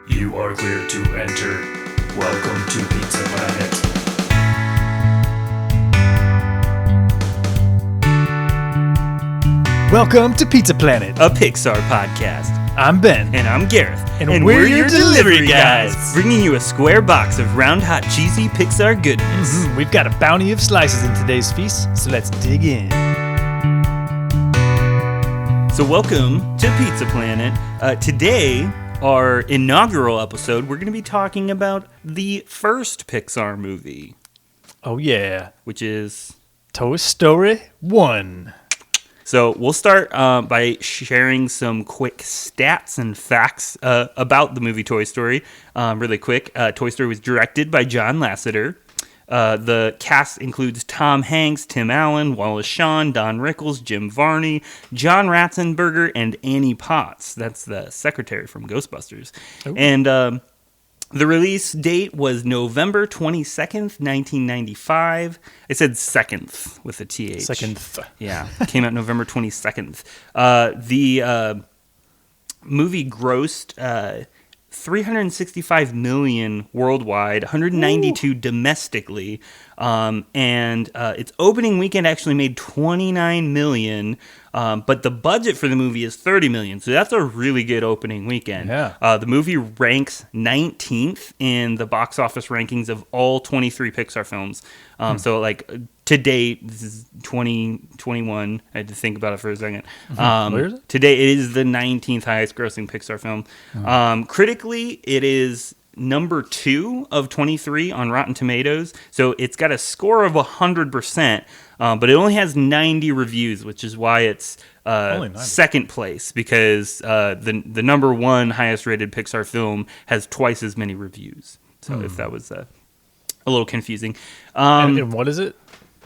You are cleared to enter. Welcome to Pizza Planet. Welcome to Pizza Planet, a Pixar podcast. I'm Ben. And I'm Gareth. And we're your delivery guys. Bringing you a square box of round, hot, cheesy Pixar goodness. We've got a bounty of slices in today's feast, so let's dig in. So welcome to Pizza Planet. Today, our inaugural episode, we're going to be talking about the first Pixar movie. Oh yeah. Which is Toy Story 1. So we'll start by sharing some quick stats and facts about the movie Toy Story. Really quick, Toy Story was directed by John Lasseter. The cast includes Tom Hanks, Tim Allen, Wallace Shawn, Don Rickles, Jim Varney, John Ratzenberger, and Annie Potts. That's the secretary from Ghostbusters. Ooh. And the release date was November 22nd, 1995. I said 2nd with a TH. 2nd. Yeah, came out November 22nd. The movie grossed $365 million worldwide, 192 domestically, and its opening weekend actually made $29 million. But the budget for the movie is $30 million, so that's a really good opening weekend. Yeah. The movie ranks 19th in the box office rankings of all 23 Pixar films. So, like, to date, this is 2021. I had to think about it for a second. Where is it? Today, it is the 19th highest grossing Pixar film. Critically, it is number 2 of 23 on Rotten Tomatoes. So it's got a score of 100%, but it only has 90 reviews, which is why it's second place, because the number 1 highest rated Pixar film has twice as many reviews. So if that was a little confusing. And what is it?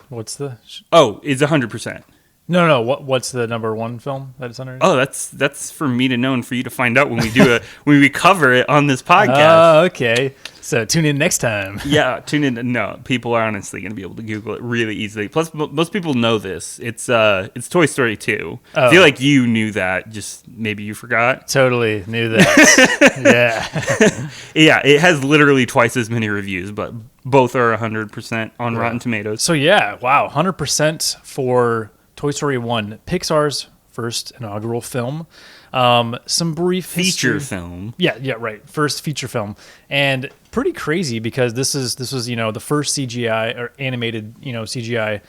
What's the... it's 100%. No. What's the number 1 film that it's under? Oh, that's for me to know and for you to find out when we do when we cover it on this podcast. Oh, okay. So tune in next time. Yeah, tune in. No, people are honestly going to be able to Google it really easily. Plus, most people know this. It's Toy Story 2. I feel like you knew that. Just maybe you forgot. Totally knew that. Yeah. Yeah, it has literally twice as many reviews, but both are 100% on Rotten Tomatoes. So yeah, wow, 100% for Toy Story 1, Pixar's first inaugural film. Some brief feature film. Yeah, right. First feature film, and pretty crazy because this was the first CGI or animated CGI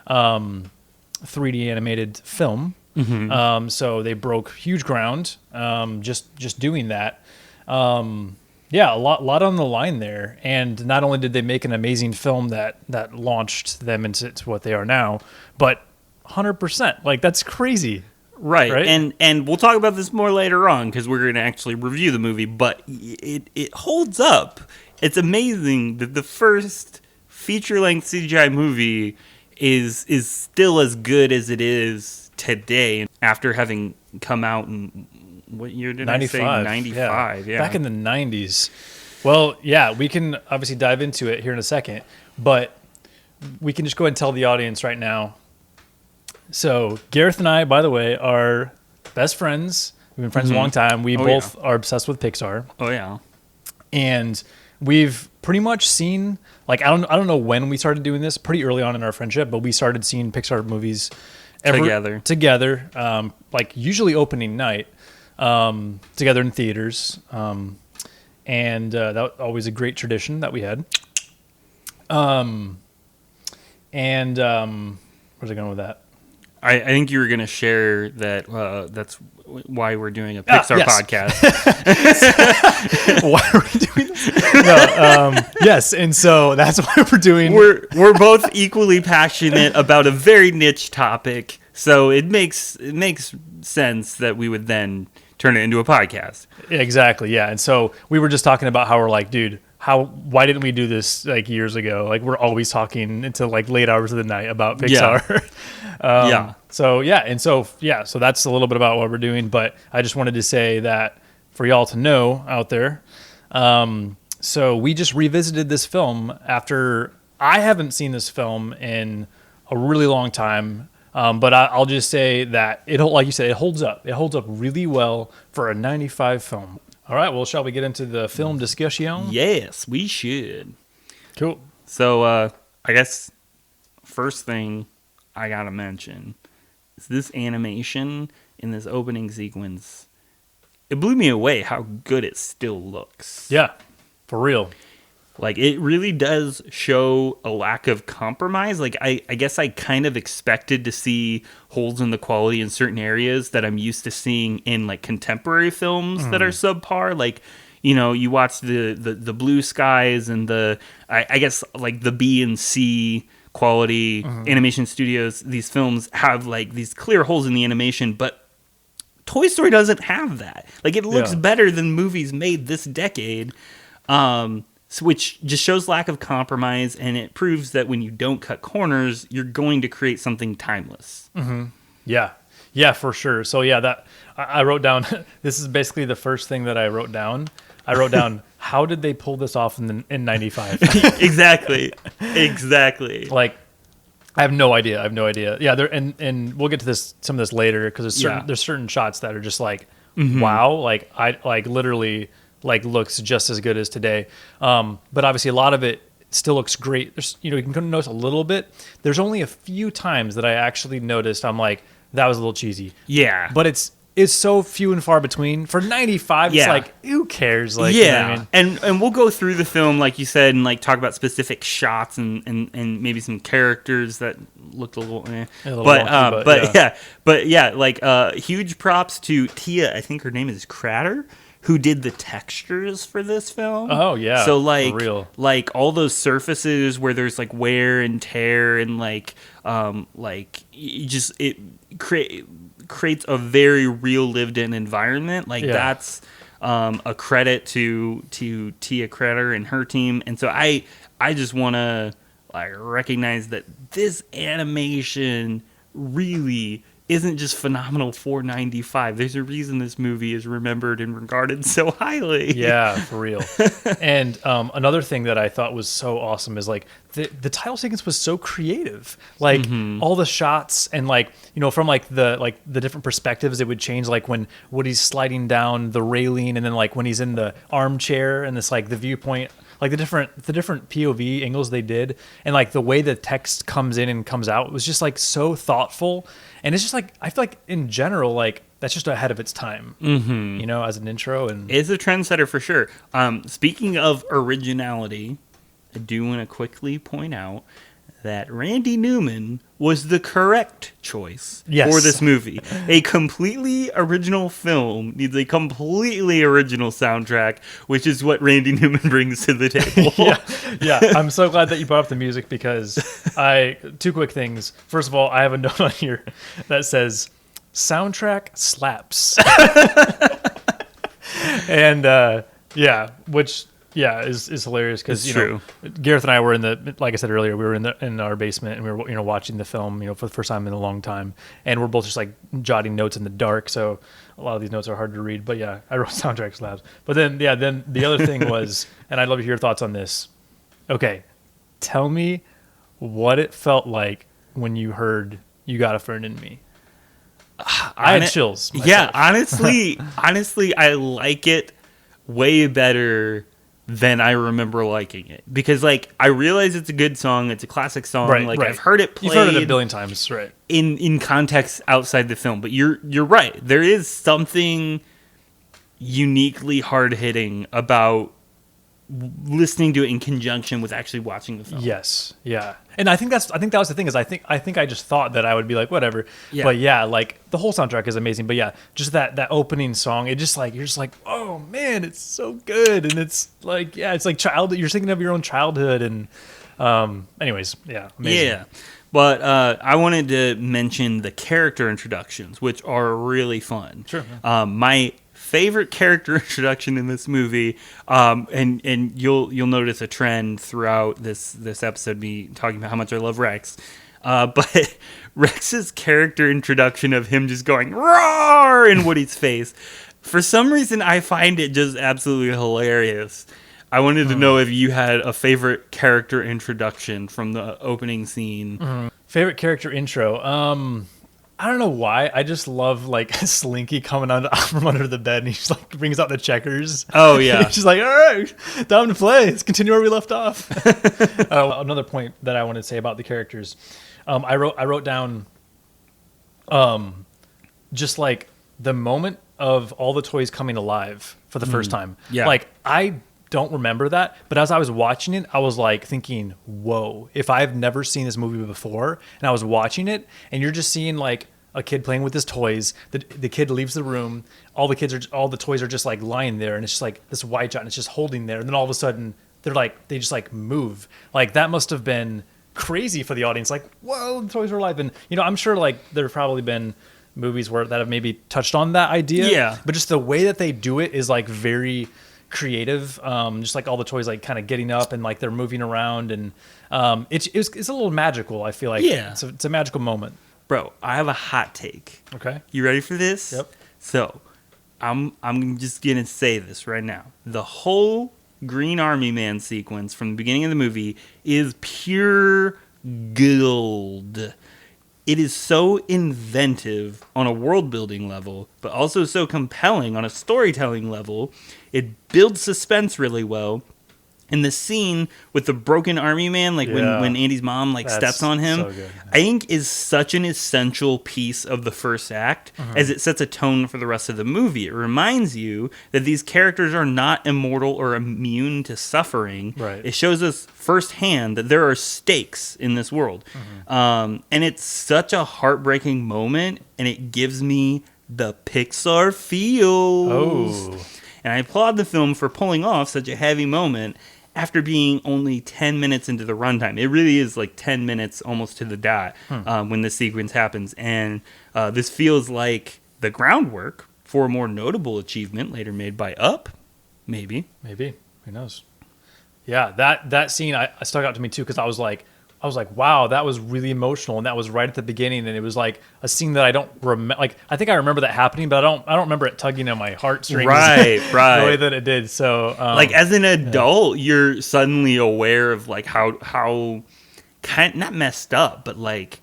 3D animated film. Mm-hmm. So they broke huge ground just doing that. Yeah, a lot on the line there, and not only did they make an amazing film that launched them into what they are now, but 100%. Like, that's crazy. Right? And we'll talk about this more later on because we're going to actually review the movie, but it holds up. It's amazing that the first feature-length CGI movie is still as good as it is today after having come out in, what year did 95. I say? 95, yeah. Back in the 90s. Well, yeah, we can obviously dive into it here in a second, but we can just go ahead and tell the audience right now. So Gareth and I, by the way, are best friends. We've been friends a long time. We both are obsessed with Pixar. Oh yeah. And we've pretty much seen, like, I don't know when we started doing this, pretty early on in our friendship, but we started seeing Pixar movies together, like usually opening night, together in theaters. And that was always a great tradition that we had. Where's I going with that? I think you were going to share that that's why we're doing a Pixar podcast. Why are we doing this? No, yes, and so that's why we're doing... We're both equally passionate about a very niche topic, so it makes sense that we would then turn it into a podcast. Exactly, yeah. And so we were just talking about how we're like, dude, why didn't we do this like years ago? Like, we're always talking into like late hours of the night about Pixar. Yeah. So that's a little bit about what we're doing. But I just wanted to say that for y'all to know out there. So we just revisited this film after I haven't seen this film in a really long time. But I'll just say that like you said, it holds up. It holds up really well for a 95 film. All right. Well, shall we get into the film discussion? Yes, we should. Cool. So, I guess first thing I gotta mention is this animation in this opening sequence. It blew me away how good it still looks. Yeah, for real. Like, it really does show a lack of compromise. Like, I guess I kind of expected to see holes in the quality in certain areas that I'm used to seeing in, like, contemporary films that are subpar. Like, you know, you watch the Blue Skies and I guess, like, the B and C quality animation studios. These films have, like, these clear holes in the animation, but Toy Story doesn't have that. Like, it looks better than movies made this decade. Which just shows lack of compromise, and it proves that when you don't cut corners, you're going to create something timeless. Mm-hmm. Yeah, for sure. So yeah, that I wrote down. This is basically the first thing that I wrote down. I wrote down, how did they pull this off in '95? Exactly. Like, I have no idea. Yeah, and we'll get to some of this later because there's certain shots that are just like, wow, like I like literally. Like looks just as good as today, but obviously a lot of it still looks great. There's, you can notice a little bit. There's only a few times that I actually noticed I'm like, that was a little cheesy. Yeah, but it's so few and far between. For '95, it's like, who cares? Like, yeah, you know what I mean? And we'll go through the film like you said, and like talk about specific shots and maybe some characters that looked a little, wonky, but like huge props to Tia. I think her name is Cratter, who did the textures for this film. Oh yeah. So like, for real. Like all those surfaces where there's like wear and tear and like it creates a very real lived in environment. Like that's a credit to Tia Crater and her team. And so I just want to like recognize that this animation really isn't just phenomenal for '95. There's a reason this movie is remembered and regarded so highly. Yeah, for real. And another thing that I thought was so awesome is like the title sequence was so creative. Like all the shots and like, from like the different perspectives it would change, like when Woody's sliding down the railing and then like when he's in the armchair and it's like the viewpoint, like the different POV angles they did, and like the way the text comes in and comes out was just like so thoughtful. And it's just like, I feel like in general, like that's just ahead of its time, as an intro. And it's a trendsetter for sure. Speaking of originality, I do want to quickly point out that Randy Newman was the correct choice for this movie. A completely original film needs a completely original soundtrack, which is what Randy Newman brings to the table. Yeah. I'm so glad that you brought up the music because two quick things. First of all, I have a note on here that says soundtrack slaps. And which is hilarious because Gareth and I were like I said earlier, we were in our basement and we were watching the film for the first time in a long time, and we're both just like jotting notes in the dark, so a lot of these notes are hard to read. But yeah, I wrote soundtrack slabs. But then the other thing was, and I'd love to hear your thoughts on this. Okay, tell me what it felt like when you heard "You Got a Friend in Me." I had chills myself. Yeah, honestly, I like it way better than I remember liking it, because like I realize it's a good song, it's a classic song, right. I've heard it played. You've heard it a billion times, right? In context outside the film, but you're right. There is something uniquely hard hitting about listening to it in conjunction with actually watching the film. Yes, yeah, and I think that was the thing is I think I just thought that I would be like whatever, but like the whole soundtrack is amazing. But just that opening song, it just like you're just like, oh man, it's so good, and it's like it's like you're thinking of your own childhood, and anyways, amazing. Yeah. But I wanted to mention the character introductions, which are really fun. Sure. My favorite character introduction in this movie, and you'll notice a trend throughout this episode, me talking about how much I love Rex. But Rex's character introduction of him just going roar in Woody's face, for some reason I find it just absolutely hilarious. I wanted to know if you had a favorite character introduction from the opening scene. Favorite character intro. I don't know why. I just love like Slinky coming out from under the bed and he just like brings out the checkers. Oh yeah. She's like, all right, time to play. Let's continue where we left off. Another point that I wanted to say about the characters. I wrote down just like the moment of all the toys coming alive for the first time. Yeah. Like I don't remember that, but as I was watching it, I was like thinking, whoa, if I've never seen this movie before and I was watching it and you're just seeing like a kid playing with his toys, the kid leaves the room, all the toys are just like lying there and it's just like this wide shot and it's just holding there. And then all of a sudden they just like move. Like that must have been crazy for the audience. Like, whoa, the toys are alive. And I'm sure like there've probably been movies that have maybe touched on that idea. Yeah. But just the way that they do it is like very creative. Just like all the toys like kind of getting up and like they're moving around and it's a little magical. I feel like it's a magical moment. Bro, I have a hot take. Okay, you ready for this? Yep. So I'm just gonna say this right now. The whole Green Army Man sequence from the beginning of the movie is pure gold. It is so inventive on a world building level, but also so compelling on a storytelling level. It builds suspense really well. And the scene with the broken army man, like when Andy's mom like steps on him, so I think is such an essential piece of the first act as it sets a tone for the rest of the movie. It reminds you that these characters are not immortal or immune to suffering. Right. It shows us firsthand that there are stakes in this world. And it's such a heartbreaking moment, and it gives me the Pixar feels. Oh. And I applaud the film for pulling off such a heavy moment after being only 10 minutes into the runtime. It really is like 10 minutes almost to the dot when this sequence happens. And this feels like the groundwork for a more notable achievement later made by Up. Maybe. Who knows? Yeah, that scene I stuck out to me too because I was like, wow, that was really emotional, and that was right at the beginning, and it was like a scene that I don't remember. Like, I think I remember that happening, but I don't remember it tugging on my heartstrings, right, the way that it did. So, like as an adult, you're suddenly aware of like how kind not messed up, but like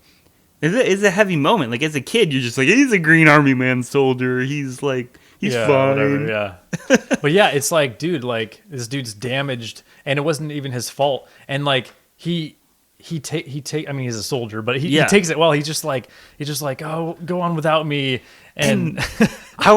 it's a heavy moment. Like as a kid, you're just like, he's a Green Army Man soldier. He's like. He's fine. Whatever, yeah. But yeah, it's like, dude, like this dude's damaged, and it wasn't even his fault, and like he I mean, he's a soldier, but he takes it well. He's just like, oh, go on without me. And I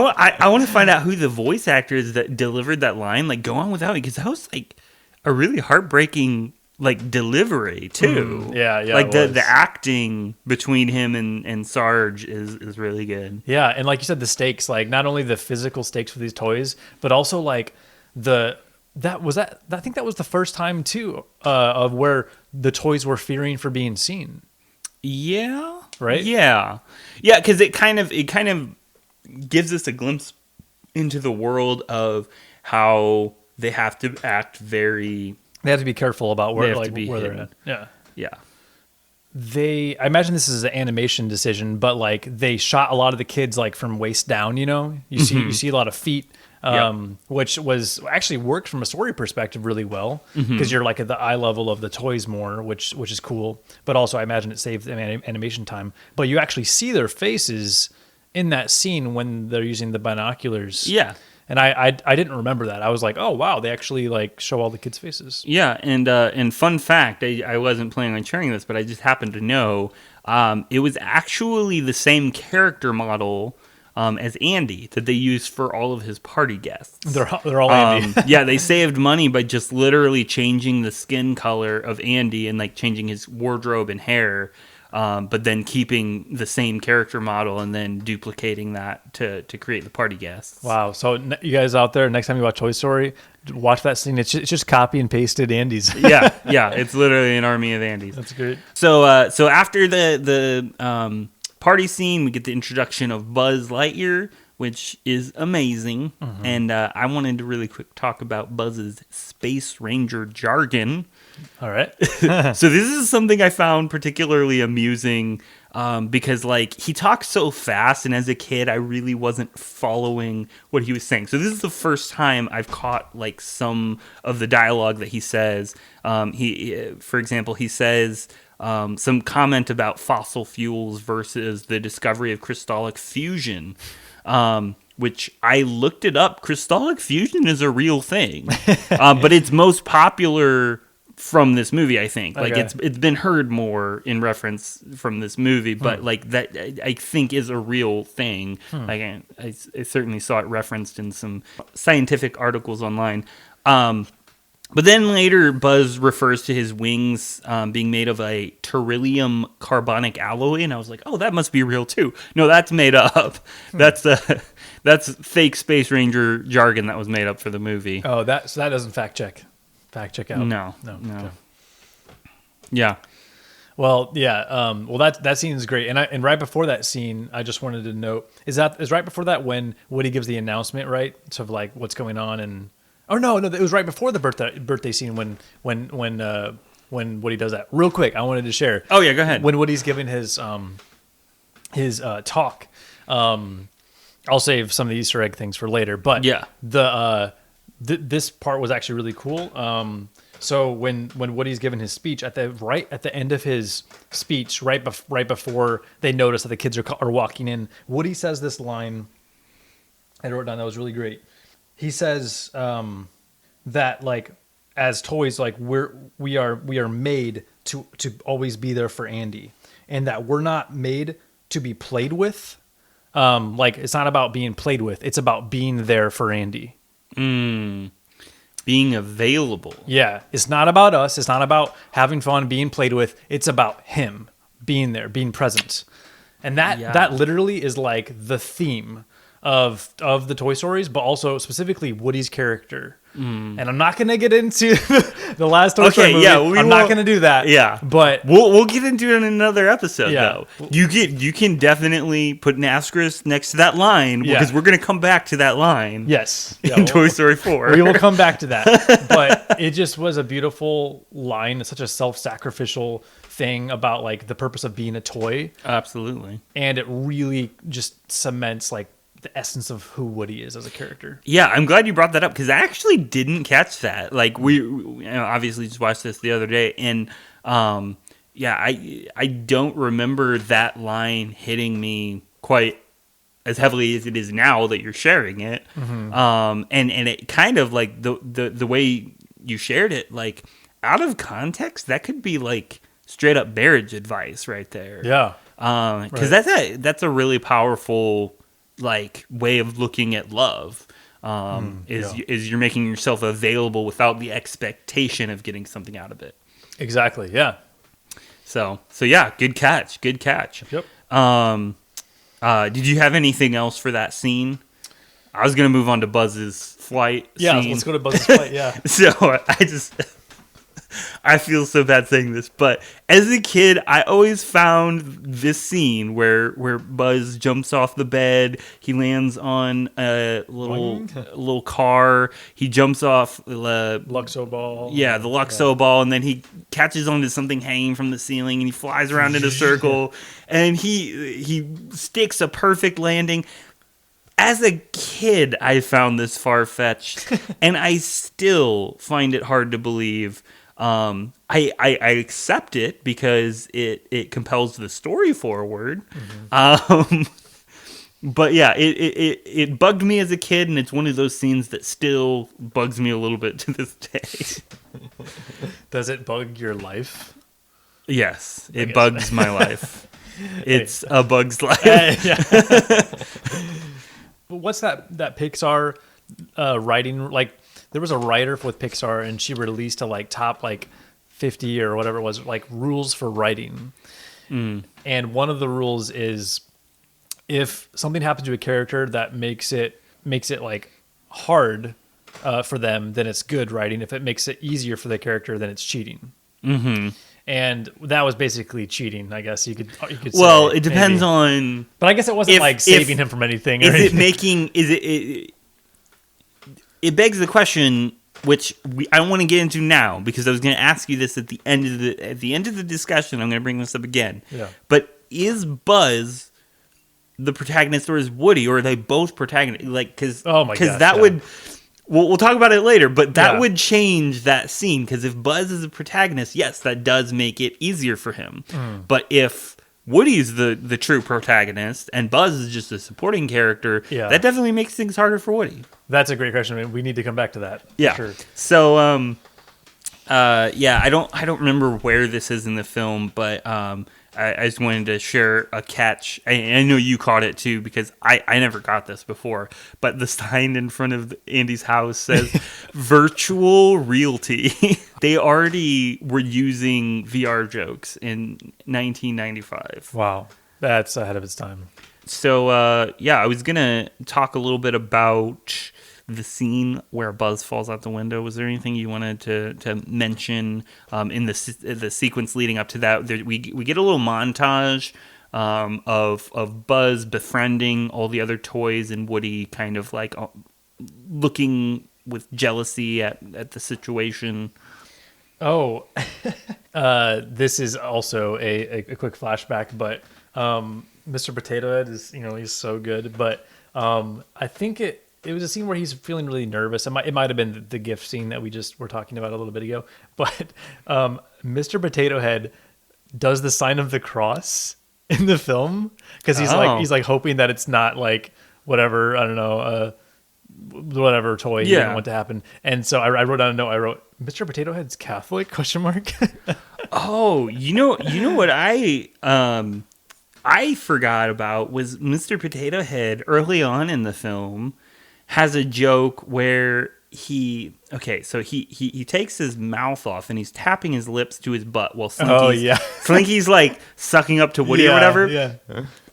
want to find out who the voice actor is that delivered that line, like, go on without me. Because that was like a really heartbreaking, like, delivery too. Yeah. Like the acting between him and Sarge is really good. Yeah. And like you said, the stakes, like not only the physical stakes for these toys, but also like I think that was the first time too of where the toys were fearing for being seen. Yeah. Right. Yeah. Yeah. Because it kind of gives us a glimpse into the world of how they have to act very. They have to be careful about where they're at. Yeah. Yeah. I imagine this is an animation decision, but like they shot a lot of the kids like from waist down. You see a lot of feet. Which was actually worked from a story perspective really well because you're like at the eye level of the toys more, which is cool. But also, I imagine it saved animation time. But you actually see their faces in that scene when they're using the binoculars. Yeah, and I didn't remember that. I was like, oh wow, they actually like show all the kids' faces. Yeah, and fun fact, I wasn't planning on sharing this, but I just happened to know it was actually the same character model. As Andy that they used for all of his party guests. They're all Andy. Yeah, they saved money by just literally changing the skin color of Andy and like changing his wardrobe and hair, but then keeping the same character model and then duplicating that to create the party guests. Wow. So you guys out there, next time you watch Toy Story, watch that scene. It's just copy and pasted Andy's. yeah. It's literally an army of Andys. That's great. So after the party scene, we get the introduction of Buzz Lightyear, which is amazing. And I wanted to really quick talk about Buzz's Space Ranger jargon. All right. So this is something I found particularly amusing because like he talks so fast, and as a kid I really wasn't following what he was saying. So this is the first time I've caught like some of the dialogue that he says. For example, he says some comment about fossil fuels versus the discovery of crystallic fusion. Which I looked it up. Crystallic fusion is a real thing, but it's most popular from this movie, I think. Like it's been heard more in reference from this movie, but like that I think is a real thing. Like I certainly saw it referenced in some scientific articles online. But then later, Buzz refers to his wings being made of a beryllium carbonic alloy, and I was like, "Oh, that must be real too." No, that's made up. That's fake Space Ranger jargon that was made up for the movie. Oh, that doesn't fact check out. No. Okay. Yeah. Well, yeah. Well, that scene is great, and right before that scene, I just wanted to note is right before that when Woody gives the announcement, right? So of like what's going on and. Oh no! It was right before the birthday scene when Woody does that. Real quick, I wanted to share. Oh yeah, go ahead. When Woody's giving his talk, I'll save some of the Easter egg things for later. But yeah, this part was actually really cool. So when Woody's giving his speech at the end of his speech, right before they notice that the kids are walking in, Woody says this line. I wrote it down. That was really great. He says that like as toys, like we are made to always be there for Andy, and that we're not made to be played with. Like it's not about being played with; it's about being there for Andy. Being available. Yeah, it's not about us. It's not about having fun, being played with. It's about him being there, being present, and that literally is like the theme of the Toy Stories, but also specifically Woody's character. And I'm not going to get into the last Toy Story movie. I'm not going to do that. Yeah, but we'll get into it in another episode. Though you can definitely put an asterisk next to that line because we're going to come back to that line. Yes, in Toy Story 4, we will come back to that. But it just was a beautiful line. It's such a self-sacrificial thing about like the purpose of being a toy. Absolutely, and it really just cements like the essence of who Woody is as a character. Yeah, I'm glad you brought that up because I actually didn't catch that. Like we obviously just watched this the other day, and I don't remember that line hitting me quite as heavily as it is now that you're sharing it. And it kind of like the way you shared it, like out of context, that could be like straight up marriage advice right there. Yeah, because that's a really powerful like way of looking at love. Is you're making yourself available without the expectation of getting something out of it. Exactly. Yeah. So yeah, good catch. Yep. Did you have anything else for that scene? I was gonna move on to Buzz's flight. Yeah, scene. let's go to Buzz's flight. Yeah. So I feel so bad saying this, but as a kid, I always found this scene where Buzz jumps off the bed, he lands on a little car, he jumps off the Luxo ball. Yeah, the Luxo ball, and then he catches onto something hanging from the ceiling, and he flies around in a circle, and he sticks a perfect landing. As a kid, I found this far-fetched, and I still find it hard to believe. I accept it because it compels the story forward. But yeah, it bugged me as a kid, and it's one of those scenes that still bugs me a little bit to this day. Does it bug your life? Yes, it bugs my life. It's a bug's life. What's that Pixar writing like? There was a writer with Pixar, and she released a like top like 50 or whatever it was, like rules for writing. And one of the rules is if something happens to a character that makes it like hard for them, then it's good writing. If it makes it easier for the character, then it's cheating. And that was basically cheating, I guess you could say. Well, it depends on. But I guess it wasn't saving him from anything. Is it making? It begs the question, which I don't want to get into now because I was going to ask you this at the end of the discussion. I'm going to bring this up again. Yeah. But is Buzz the protagonist or is Woody, or are they both protagonists? Like, because that would. We'll talk about it later, but that would change that scene, because if Buzz is a protagonist, yes, that does make it easier for him. But if Woody's the true protagonist and Buzz is just a supporting character, that definitely makes things harder for Woody. That's a great question. I mean, we need to come back to that. Yeah. Sure. So, I don't remember where this is in the film, but I just wanted to share a catch. I know you caught it too, because I never got this before. But the sign in front of Andy's house says virtual realty. They already were using VR jokes in 1995. Wow. That's ahead of its time. So, I was going to talk a little bit about the scene where Buzz falls out the window. Was there anything you wanted to mention in the sequence leading up to that? We get a little montage of Buzz befriending all the other toys and Woody kind of like looking with jealousy at the situation. Oh, this is also a quick flashback, but Mr. Potato Head is, he's so good, but I think it was a scene where he's feeling really nervous. It might have been the gift scene that we just were talking about a little bit ago. But Mr. Potato Head does the sign of the cross in the film because he's like hoping that it's not like whatever, I don't know, whatever toy he didn't want to happen. And so I wrote down a note. I wrote, Mr. Potato Head's Catholic? ? Oh, you know what I forgot about was Mr. Potato Head early on in the film has a joke where he takes his mouth off and he's tapping his lips to his butt while Slinky's like sucking up to Woody or whatever. Yeah.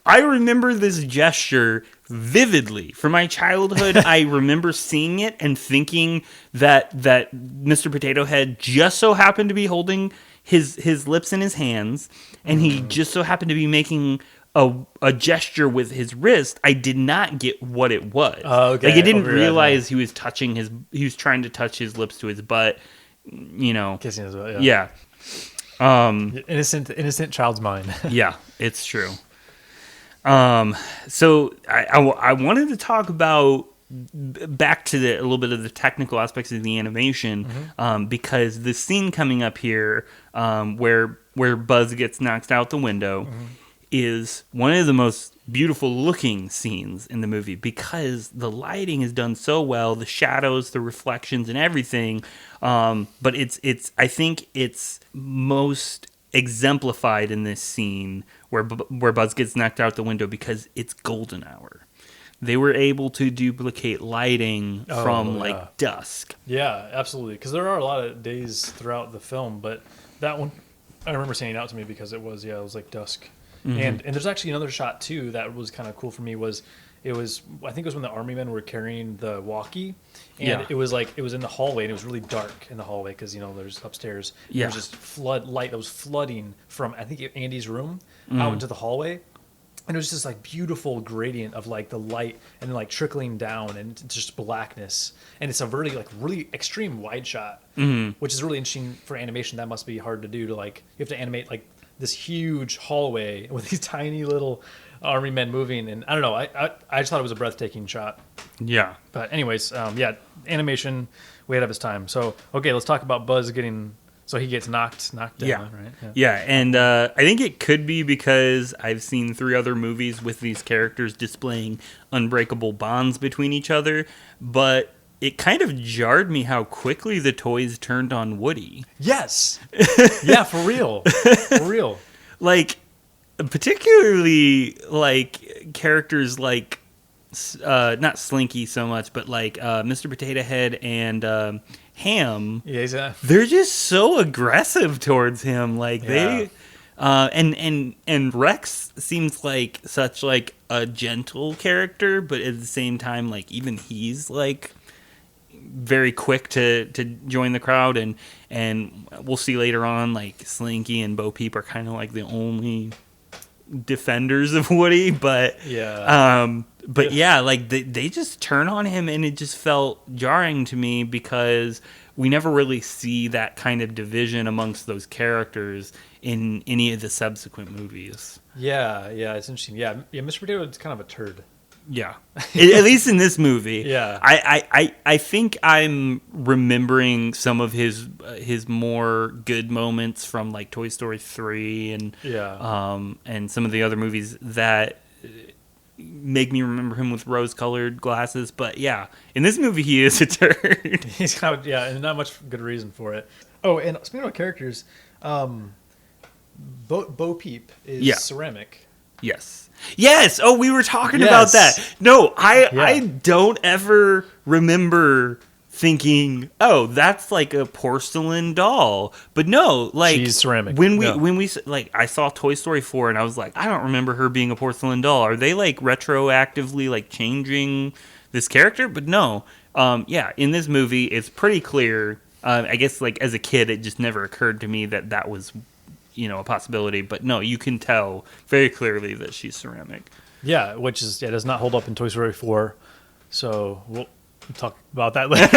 I remember this gesture vividly from my childhood. I remember seeing it and thinking that Mr. Potato Head just so happened to be holding his lips in his hands, and he just so happened to be making a gesture with his wrist. I did not get what it was. Oh, okay. Like, I didn't realize he was trying to touch his lips to his butt, Kissing his butt, yeah. Innocent child's mind. Yeah, it's true. So I wanted to talk about back to a little bit of the technical aspects of the animation, because the scene coming up here, where Buzz gets knocked out the window, is one of the most beautiful looking scenes in the movie because the lighting is done so well, the shadows, the reflections, and everything. But I think it's most exemplified in this scene where Buzz gets knocked out the window because it's golden hour. They were able to duplicate lighting from dusk. Yeah, absolutely. Because there are a lot of days throughout the film, but that one I remember standing out to me because it was like dusk. And there's actually another shot too that was kind of cool for me. I think it was when the army men were carrying the walkie, and it was in the hallway, and it was really dark in the hallway because there's upstairs. Yeah, there was just light that was flooding from I think Andy's room out into the hallway. And it was just like beautiful gradient of like the light and then like trickling down and it's just blackness. And it's a really extreme wide shot, which is really interesting for animation. That must be hard to do you have to animate like this huge hallway with these tiny little army men moving. And I don't know, I just thought it was a breathtaking shot. Yeah. But anyways, animation way ahead of its time. So, okay, let's talk about Buzz so he gets knocked down, right? Yeah, and I think it could be because I've seen 3 other movies with these characters displaying unbreakable bonds between each other, but it kind of jarred me how quickly the toys turned on Woody. Yes! Yeah, for real. For real. Like, particularly, like, characters like, not Slinky so much, but like Mr. Potato Head and Ham, they're just so aggressive towards him. Like they, and Rex seems like such like a gentle character, but at the same time, like even he's like very quick to join the crowd, and we'll see later on like Slinky and Bo Peep are kind of like the only defenders of Woody, but like they just turn on him, and it just felt jarring to me because we never really see that kind of division amongst those characters in any of the subsequent movies. Yeah, it's interesting. Yeah, Mr. Potato is kind of a turd. Yeah, at least in this movie. Yeah, I think I'm remembering some of his more good moments from like Toy Story 3 and some of the other movies that make me remember him with rose-colored glasses. But yeah, in this movie he is a turd. He's kind of, and not much good reason for it. Oh, and speaking of characters, Bo Peep is ceramic. Yes. Oh, we were talking about that. No, I don't ever remember thinking, oh, that's like a porcelain doll. But no, like she's ceramic. When we like, I saw Toy Story 4 and I was like, I don't remember her being a porcelain doll. Are they like retroactively like changing this character? But no, in this movie it's pretty clear. I guess like as a kid, it just never occurred to me that was, a possibility, but no, you can tell very clearly that she's ceramic. Yeah, which is does not hold up in Toy Story 4. So we'll talk about that later.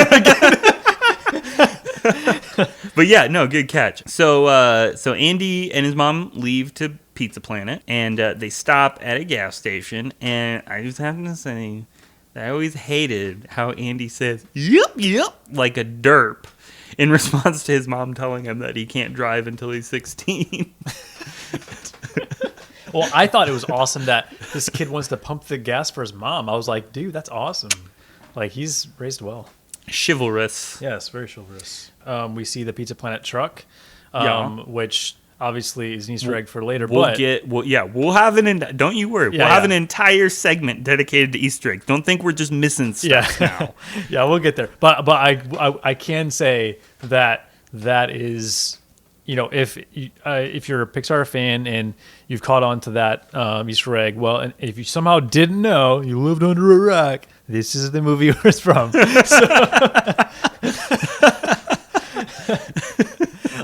But yeah, no, good catch. So Andy and his mom leave to Pizza Planet, and they stop at a gas station. And I just have to say, I always hated how Andy says "yep" like a derp, in response to his mom telling him that he can't drive until he's 16. Well, I thought it was awesome that this kid wants to pump the gas for his mom. I was like, dude, that's awesome. Like, he's raised well. Chivalrous. Yes, very chivalrous. We see the Pizza Planet truck, which obviously is an Easter egg for later. We'll have don't you worry. We'll have an entire segment dedicated to Easter eggs. Don't think we're just missing stuff now. Yeah, we'll get there. But I can say that is, if you're a Pixar fan and you've caught on to that Easter egg, well, and if you somehow didn't know, you lived under a rock. This is the movie where it's from.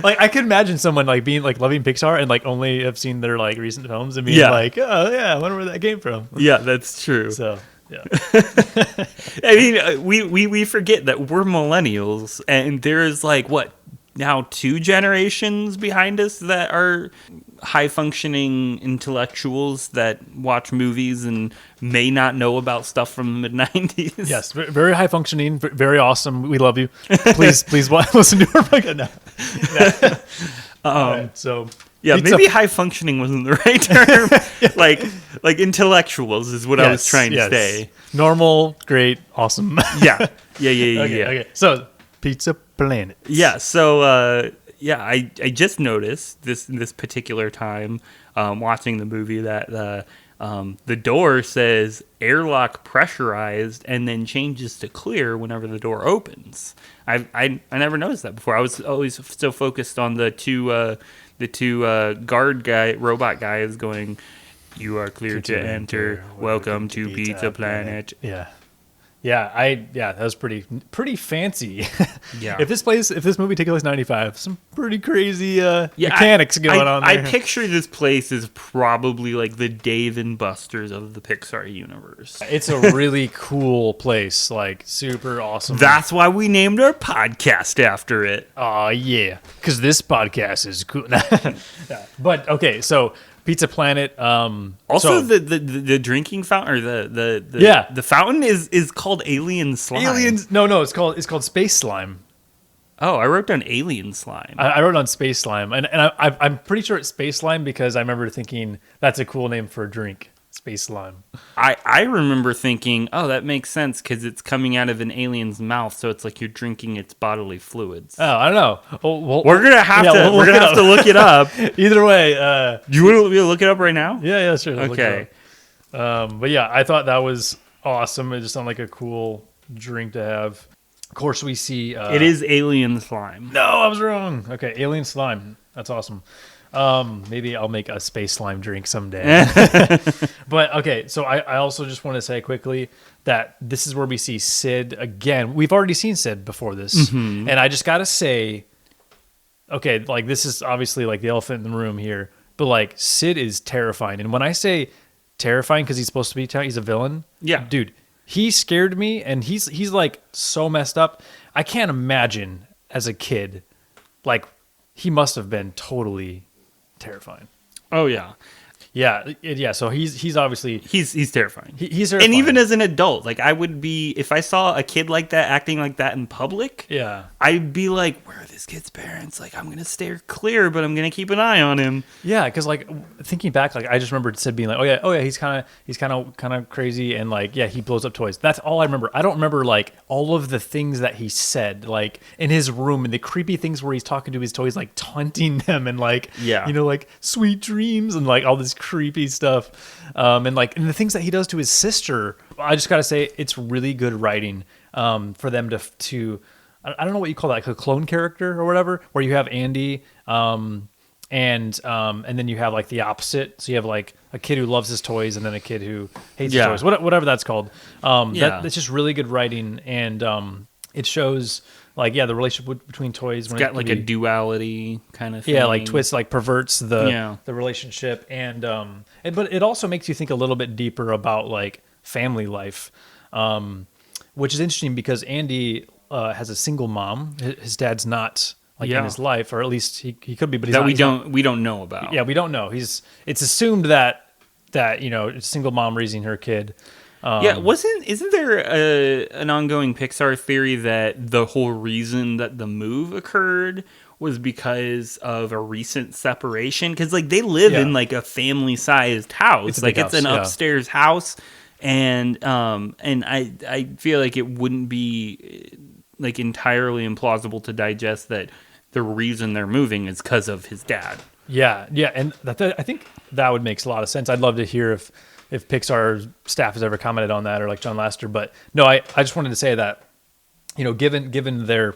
Like, I could imagine someone like being like loving Pixar and like only have seen their like recent films and being like, oh yeah, I wonder where that came from. Yeah, that's true. So yeah. I mean, we forget that we're millennials, and there's like what now 2 generations behind us that are high functioning intellectuals that watch movies and may not know about stuff from the mid-90s. Yes, very high functioning, very awesome. We love you. Please listen to our podcast. So maybe high functioning wasn't the right term. like intellectuals is what I was trying to say. Normal, great, awesome. Yeah. Okay. So Pizza Planet. Yeah. So I just noticed this particular time watching the movie that the door says airlock pressurized and then changes to clear whenever the door opens. I never noticed that before. I was always so focused on the two robot guys going, "You are clear to enter. Welcome to Pizza Planet." Yeah, that was pretty fancy. Yeah. If this movie takes place in 95, some pretty crazy mechanics going on there. I picture this place as probably like the Dave and Buster's of the Pixar universe. It's a really cool place, like super awesome. That's why we named our podcast after it. Oh yeah, because this podcast is cool. But okay, so Pizza Planet. Also, the drinking fountain or the fountain is called Alien Slime. No, it's called Space Slime. Oh, I wrote down Alien Slime. I wrote on Space Slime, and I'm pretty sure it's Space Slime because I remember thinking that's a cool name for a drink. Space Slime. I remember thinking, oh, that makes sense because it's coming out of an alien's mouth, so it's like you're drinking its bodily fluids. Oh, I don't know. Well, we're gonna have to look it up. Either way, you want to look it up right now? Yeah, sure. Okay. But yeah, I thought that was awesome. It just sounded like a cool drink to have. Of course, we see it is Alien Slime. No, I was wrong. Okay, Alien Slime. That's awesome. Maybe I'll make a space slime drink someday. But okay, so I also just want to say quickly that this is where we see Sid again. We've already seen Sid before this, and I just gotta say, okay, like this is obviously like the elephant in the room here, but like Sid is terrifying. And when I say terrifying, because he's supposed to be, he's a villain. Yeah, dude, he scared me, and he's like so messed up. I can't imagine as a kid, like he must have been totally terrifying. Oh yeah. Yeah. So he's obviously he's terrifying. He's terrifying. And even as an adult, like I would be if I saw a kid like that acting like that in public. Yeah, I'd be like, "Where are this kid's parents?" Like I'm gonna steer clear, but I'm gonna keep an eye on him. Yeah, because like thinking back, like I just remember Sid being like, "Oh yeah, he's kind of crazy," and like yeah, he blows up toys. That's all I remember. I don't remember like all of the things that he said, like in his room and the creepy things where he's talking to his toys, like taunting them and like like sweet dreams and like all this creepy stuff, and the things that he does to his sister. I just gotta say, it's really good writing for them to I don't know what you call that, like a clone character or whatever, where you have Andy, and then you have like the opposite. So you have like a kid who loves his toys and then a kid who hates his toys, whatever that's called. That's just really good writing, and it shows like the relationship between toys. It's got like a duality kind of thing. Yeah, like twists, like perverts the relationship, and but it also makes you think a little bit deeper about like family life, which is interesting because Andy has a single mom. His dad's not in his life, or at least he could be, but he's that not, we don't know about. Yeah, we don't know. It's assumed that it's a single mom raising her kid. Isn't there an ongoing Pixar theory that the whole reason that the move occurred was because of a recent separation? Because like they live in like a family-sized house. It's an upstairs house, and I feel like it wouldn't be like entirely implausible to digest that the reason they're moving is because of his dad. Yeah, and I think that would make a lot of sense. I'd love to hear if Pixar staff has ever commented on that, or like John Lasseter. But no, I just wanted to say that, given their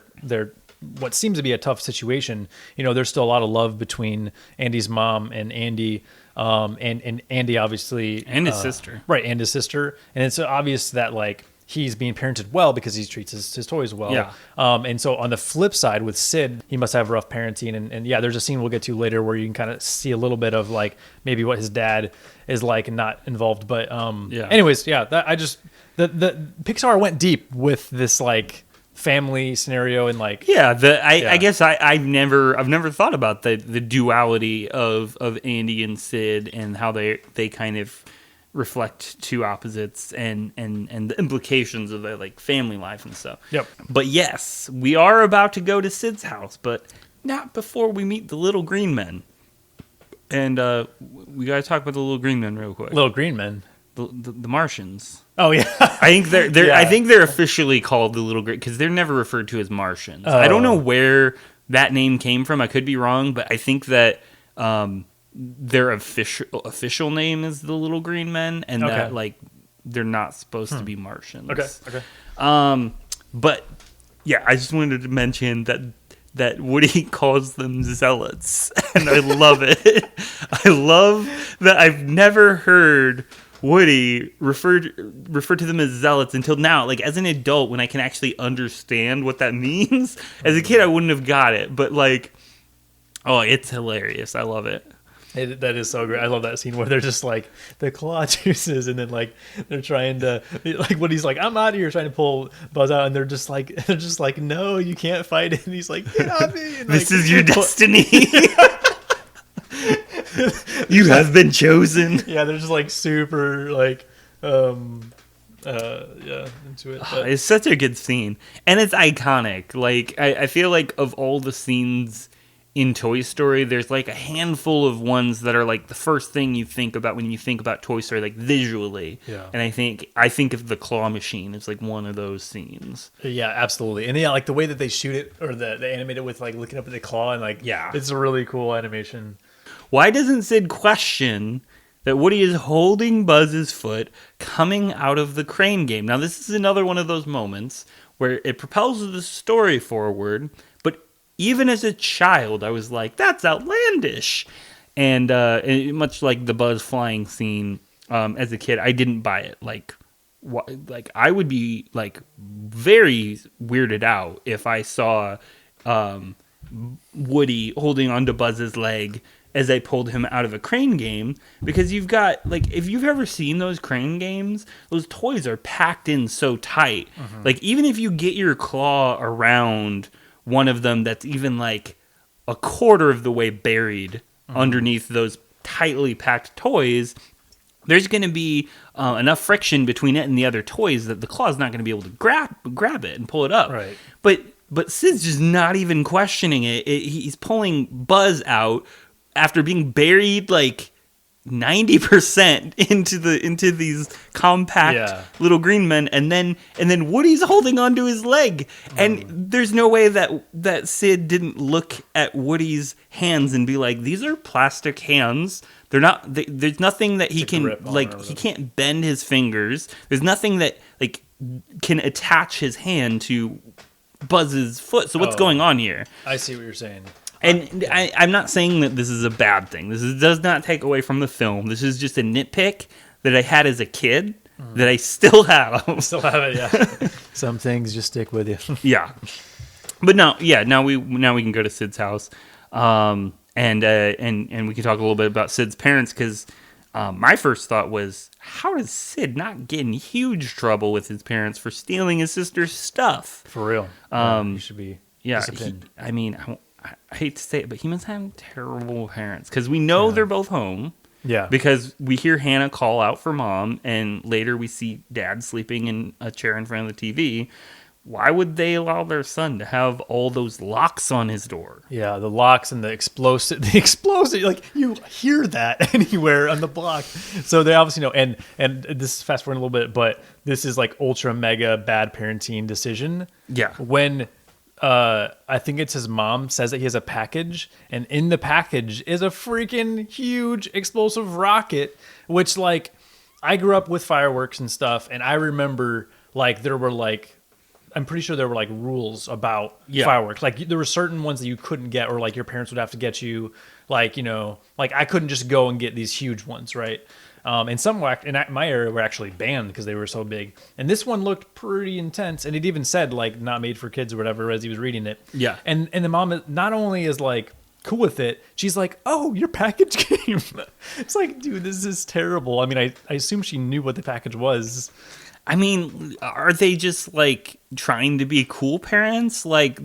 what seems to be a tough situation, there's still a lot of love between Andy's mom and Andy, and Andy obviously and his sister, right, and his sister, and it's obvious that like he's being parented well because he treats his toys well. Yeah. And so on the flip side with Sid, he must have rough parenting, and there's a scene we'll get to later where you can kind of see a little bit of like maybe what his dad is like and not involved. But anyways, the Pixar went deep with this like family scenario and like I guess I've never thought about the duality of Andy and Sid and how they kind of reflect two opposites and the implications of their like family life and stuff. Yep. But yes, we are about to go to Sid's house, but not before we meet the little green men. And we got to talk about the little green men real quick. Little green men, the Martians. Oh yeah, I think they're I think they're officially called the little green because they're never referred to as Martians. I don't know where that name came from. I could be wrong, but I think that their official name is the Little Green Men, and that like they're not supposed to be Martians. Okay. But yeah, I just wanted to mention that Woody calls them zealots, and I love it. I love that I've never heard Woody refer to them as zealots until now. Like as an adult, when I can actually understand what that means. As a kid, I wouldn't have got it, but like, it's hilarious. I love it. That is so great. I love that scene where they're just like the claw juices, and then like they're trying to like Woody's like, I'm out of here, trying to pull Buzz out, and they're just like no, you can't fight it, and he's like, get off me. And this is your destiny. You have been chosen. Yeah, they're just like super like into it. But it's such a good scene, and it's iconic. Like I feel like of all the scenes in Toy Story, there's like a handful of ones that are like the first thing you think about when you think about Toy Story, like visually. Yeah. And I think of the claw machine as like one of those scenes. Yeah, absolutely. And like the way that they shoot it, or they animate it with like looking up at the claw, and like it's a really cool animation. Why doesn't Sid question that Woody is holding Buzz's foot coming out of the crane game? Now this is another one of those moments where it propels the story forward, but even as a child, I was like, that's outlandish. And much like the Buzz flying scene, as a kid, I didn't buy it. Like I would be like very weirded out if I saw Woody holding onto Buzz's leg as I pulled him out of a crane game, because you've got, like, if you've ever seen those crane games, those toys are packed in so tight. Like, even if you get your claw around one of them that's even like a quarter of the way buried underneath those tightly packed toys, there's going to be enough friction between it and the other toys that the claw's not going to be able to grab it and pull it up. Right. But Sid's just not even questioning it. He's pulling Buzz out after being buried like 90% into these compact little green men, and then Woody's holding onto his leg, and there's no way that Sid didn't look at Woody's hands and be like, these are plastic hands. They're not. There's nothing that he can, like, he can't bend his fingers. There's nothing that, like, can attach his hand to Buzz's foot. So what's going on here? I see what you're saying. And I'm not saying that this is a bad thing. Does not take away from the film. This is just a nitpick that I had as a kid that I still have. Still have it, yeah. Some things just stick with you. Yeah. But now we can go to Sid's house, and we can talk a little bit about Sid's parents, because my first thought was, how does Sid not get in huge trouble with his parents for stealing his sister's stuff? For real. You should be disciplined. I hate to say it, but he must have terrible parents, because we know they're both home. Yeah. Because we hear Hannah call out for mom, and later we see dad sleeping in a chair in front of the TV. Why would they allow their son to have all those locks on his door? Yeah, the locks and the explosive, like, you hear that anywhere on the block. So they obviously know, and this is fast forward a little bit, but this is like ultra mega bad parenting decision. Yeah. When I think it's his mom says that he has a package, and in the package is a freaking huge explosive rocket, which, like, I grew up with fireworks and stuff, and I remember, like, there were, like, I'm pretty sure there were, like, rules about fireworks. Like, there were certain ones that you couldn't get, or, like, your parents would have to get you, like, you know, like, I couldn't just go and get these huge ones, right? And some in my area were actually banned because they were so big. And this one looked pretty intense. And it even said, like, not made for kids or whatever as he was reading it. Yeah. And the mom not only is, like, cool with it, she's like, oh, your package came. It's like, dude, this is terrible. I mean, I assume she knew what the package was. I mean, are they just, like, trying to be cool parents? Like,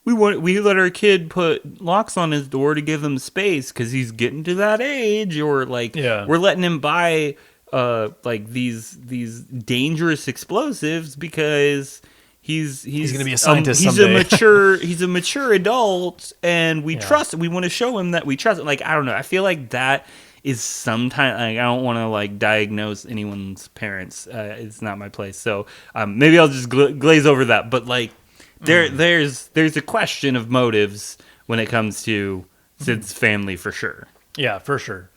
we let our kid put locks on his door to give him space because he's getting to that age, or, like, we're letting him buy like these dangerous explosives because he's going to be a scientist someday. He's a mature adult, and we want to show him that we trust him. Like, I don't know. I feel like that is sometimes, like, I don't want to, like, diagnose anyone's parents. It's not my place. So maybe I'll just glaze over that. But, like, there's a question of motives when it comes to Sid's family, for sure. Yeah, for sure.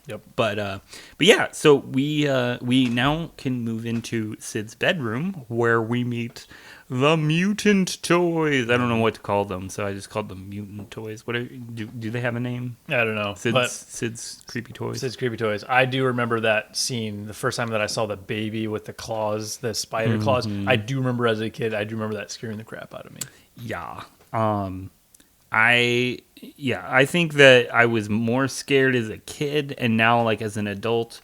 Yep. But yeah, so we now can move into Sid's bedroom, where we meet the mutant toys. I don't know what to call them, so I just called them mutant toys. What do they have a name? I don't know. Sid's creepy toys. Sid's creepy toys. I do remember that scene the first time that I saw the baby with the claws, the spider claws. I do remember as a kid. I do remember that scaring the crap out of me. Yeah. I think that I was more scared as a kid, and now, like, as an adult,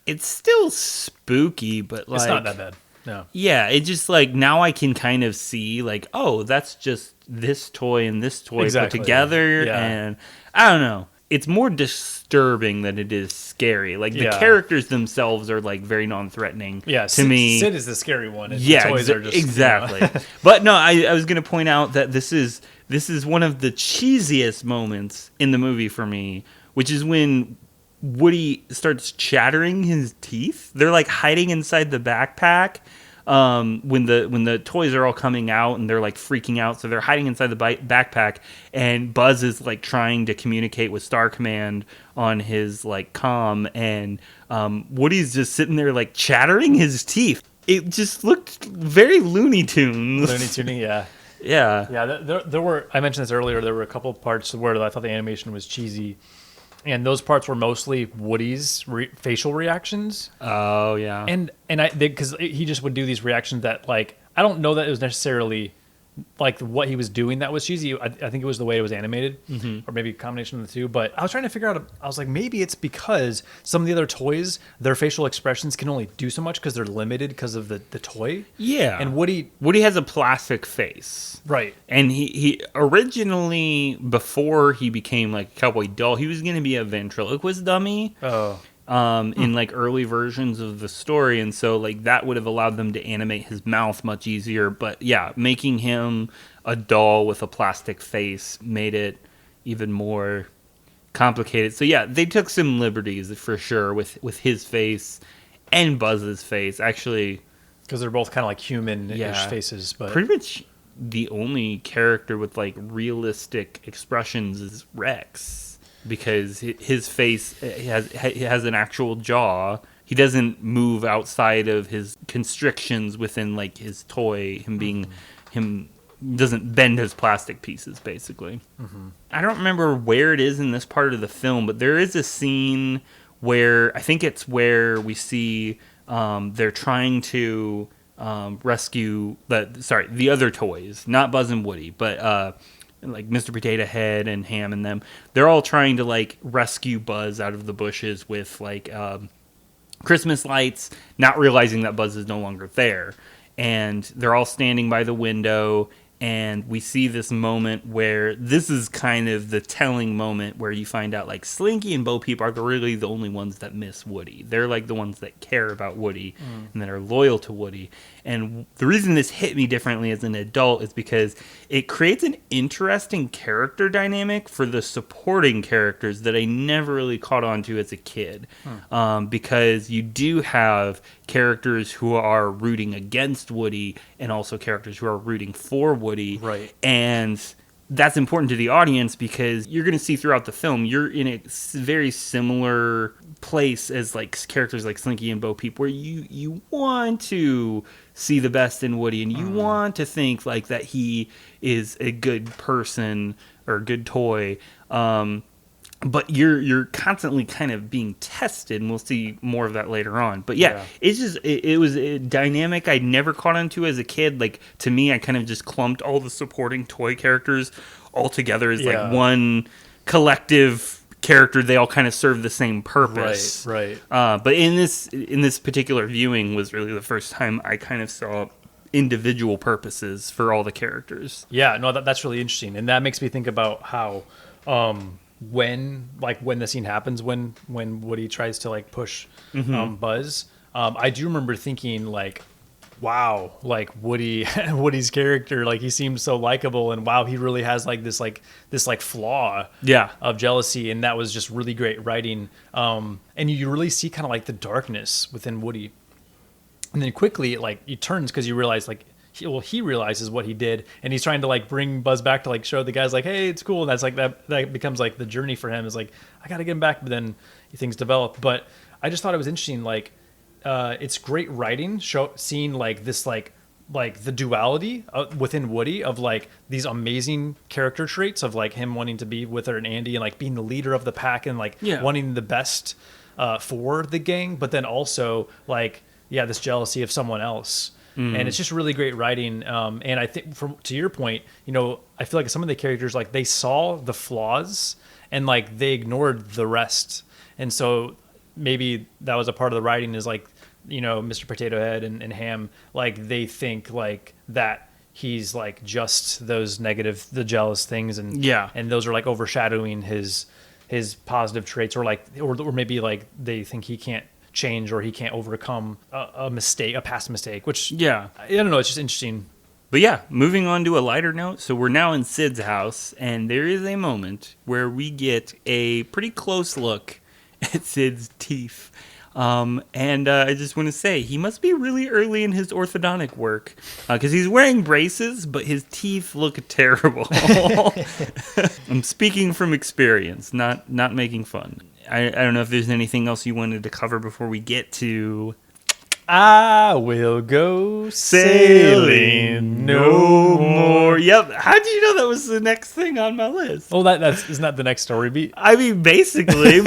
it's still spooky, but, like, it's not that bad. No. Yeah, it just, like, now I can kind of see, like, oh, that's just this toy and this toy put together, and I don't know. It's more disturbing than it is scary. Like, the characters themselves are, like, very non-threatening to me. Sid is the scary one. And the toys are just, exactly. You know. But no, I was going to point out that this is one of the cheesiest moments in the movie for me, which is when Woody starts chattering his teeth. They're, like, hiding inside the backpack when the toys are all coming out, and they're, like, freaking out. So they're hiding inside the backpack, and Buzz is, like, trying to communicate with Star Command on his, like, comm, and Woody's just sitting there, like, chattering his teeth. It just looked very Looney Tunes. Looney Tunes, yeah. Yeah. Yeah, there were. I mentioned this earlier. There were a couple parts where I thought the animation was cheesy, and those parts were mostly Woody's facial reactions. Oh yeah. And because he just would do these reactions that like I don't know that it was necessarily like what he was doing that was cheesy. I think it was the way it was animated, or maybe a combination of the two. But I was trying to figure out. I was like, maybe it's because some of the other toys, their facial expressions can only do so much because they're limited because of the toy. Yeah. And Woody has a plastic face, right? And he originally, before he became like a cowboy doll, he was going to be a ventriloquist dummy. Oh. In like early versions of the story, and so like that would have allowed them to animate his mouth much easier. But yeah, making him a doll with a plastic face made it even more complicated. So yeah, they took some liberties for sure with his face and Buzz's face. Actually, because they're both kind of like human-ish faces, but pretty much the only character with like realistic expressions is Rex. Because his face has an actual jaw. He doesn't move outside of his constrictions within like his toy. Him doesn't bend his plastic pieces basically. I don't remember where it is in this part of the film, but there is a scene where I think it's where we see they're trying to rescue the other toys, not Buzz and Woody, but like Mr. Potato Head and Ham and them. They're all trying to like rescue Buzz out of the bushes with like Christmas lights, not realizing that Buzz is no longer there. And they're all standing by the window, and we see this moment where this is kind of the telling moment where you find out like Slinky and Bo Peep are really the only ones that miss Woody. They're like the ones that care about Woody and that are loyal to Woody. And the reason this hit me differently as an adult is because it creates an interesting character dynamic for the supporting characters that I never really caught on to as a kid. Because you do have characters who are rooting against Woody and also characters who are rooting for Woody. Right. And that's important to the audience because you're going to see throughout the film, you're in a very similar place as like characters like Slinky and Bo Peep, where you want to see the best in Woody and you want to think like that he is a good person or a good toy. But you're constantly kind of being tested, and we'll see more of that later on. But yeah. It's just it was a dynamic I never caught onto as a kid. Like to me, I kind of just clumped all the supporting toy characters all together as like one collective character. They all kind of serve the same purpose. Right. But in this particular viewing was really the first time I kind of saw individual purposes for all the characters. Yeah, no, that's really interesting, and that makes me think about how. When the scene happens, when Woody tries to like push Buzz, I do remember thinking like, wow, like Woody's character, like he seems so likable, and wow, he really has like this flaw of jealousy, and that was just really great writing. And you really see kind of like the darkness within Woody, and then quickly it turns because you realize like. He realizes what he did, and he's trying to like bring Buzz back to like show the guys like, hey, it's cool. And that's like that becomes like the journey for him is like, I got to get him back. But then things develop. But I just thought it was interesting. Like, it's great writing, seeing like this like the duality within Woody of like these amazing character traits of like him wanting to be with her and Andy and like being the leader of the pack and like wanting the best for the gang, but then also like this jealousy of someone else. And it's just really great writing. And I think, to your point, I feel like some of the characters, like they saw the flaws and like they ignored the rest. And so maybe that was a part of the writing is like, Mr. Potato Head and Ham, like they think like that he's like just those negative, the jealous things. And those are like overshadowing his positive traits or like, or maybe like they think he can't change or he can't overcome a past mistake, which I don't know, it's just interesting. But yeah, moving on to a lighter note, so we're now in Sid's house, and there is a moment where we get a pretty close look at Sid's teeth. And I just want to say, he must be really early in his orthodontic work, because he's wearing braces, but his teeth look terrible. I'm speaking from experience, not making fun. I don't know if there's anything else you wanted to cover before we get to... I will go sailing no more story. Yep. How do you know that was the next thing on my list? Well, isn't that the next story beat? I mean, basically,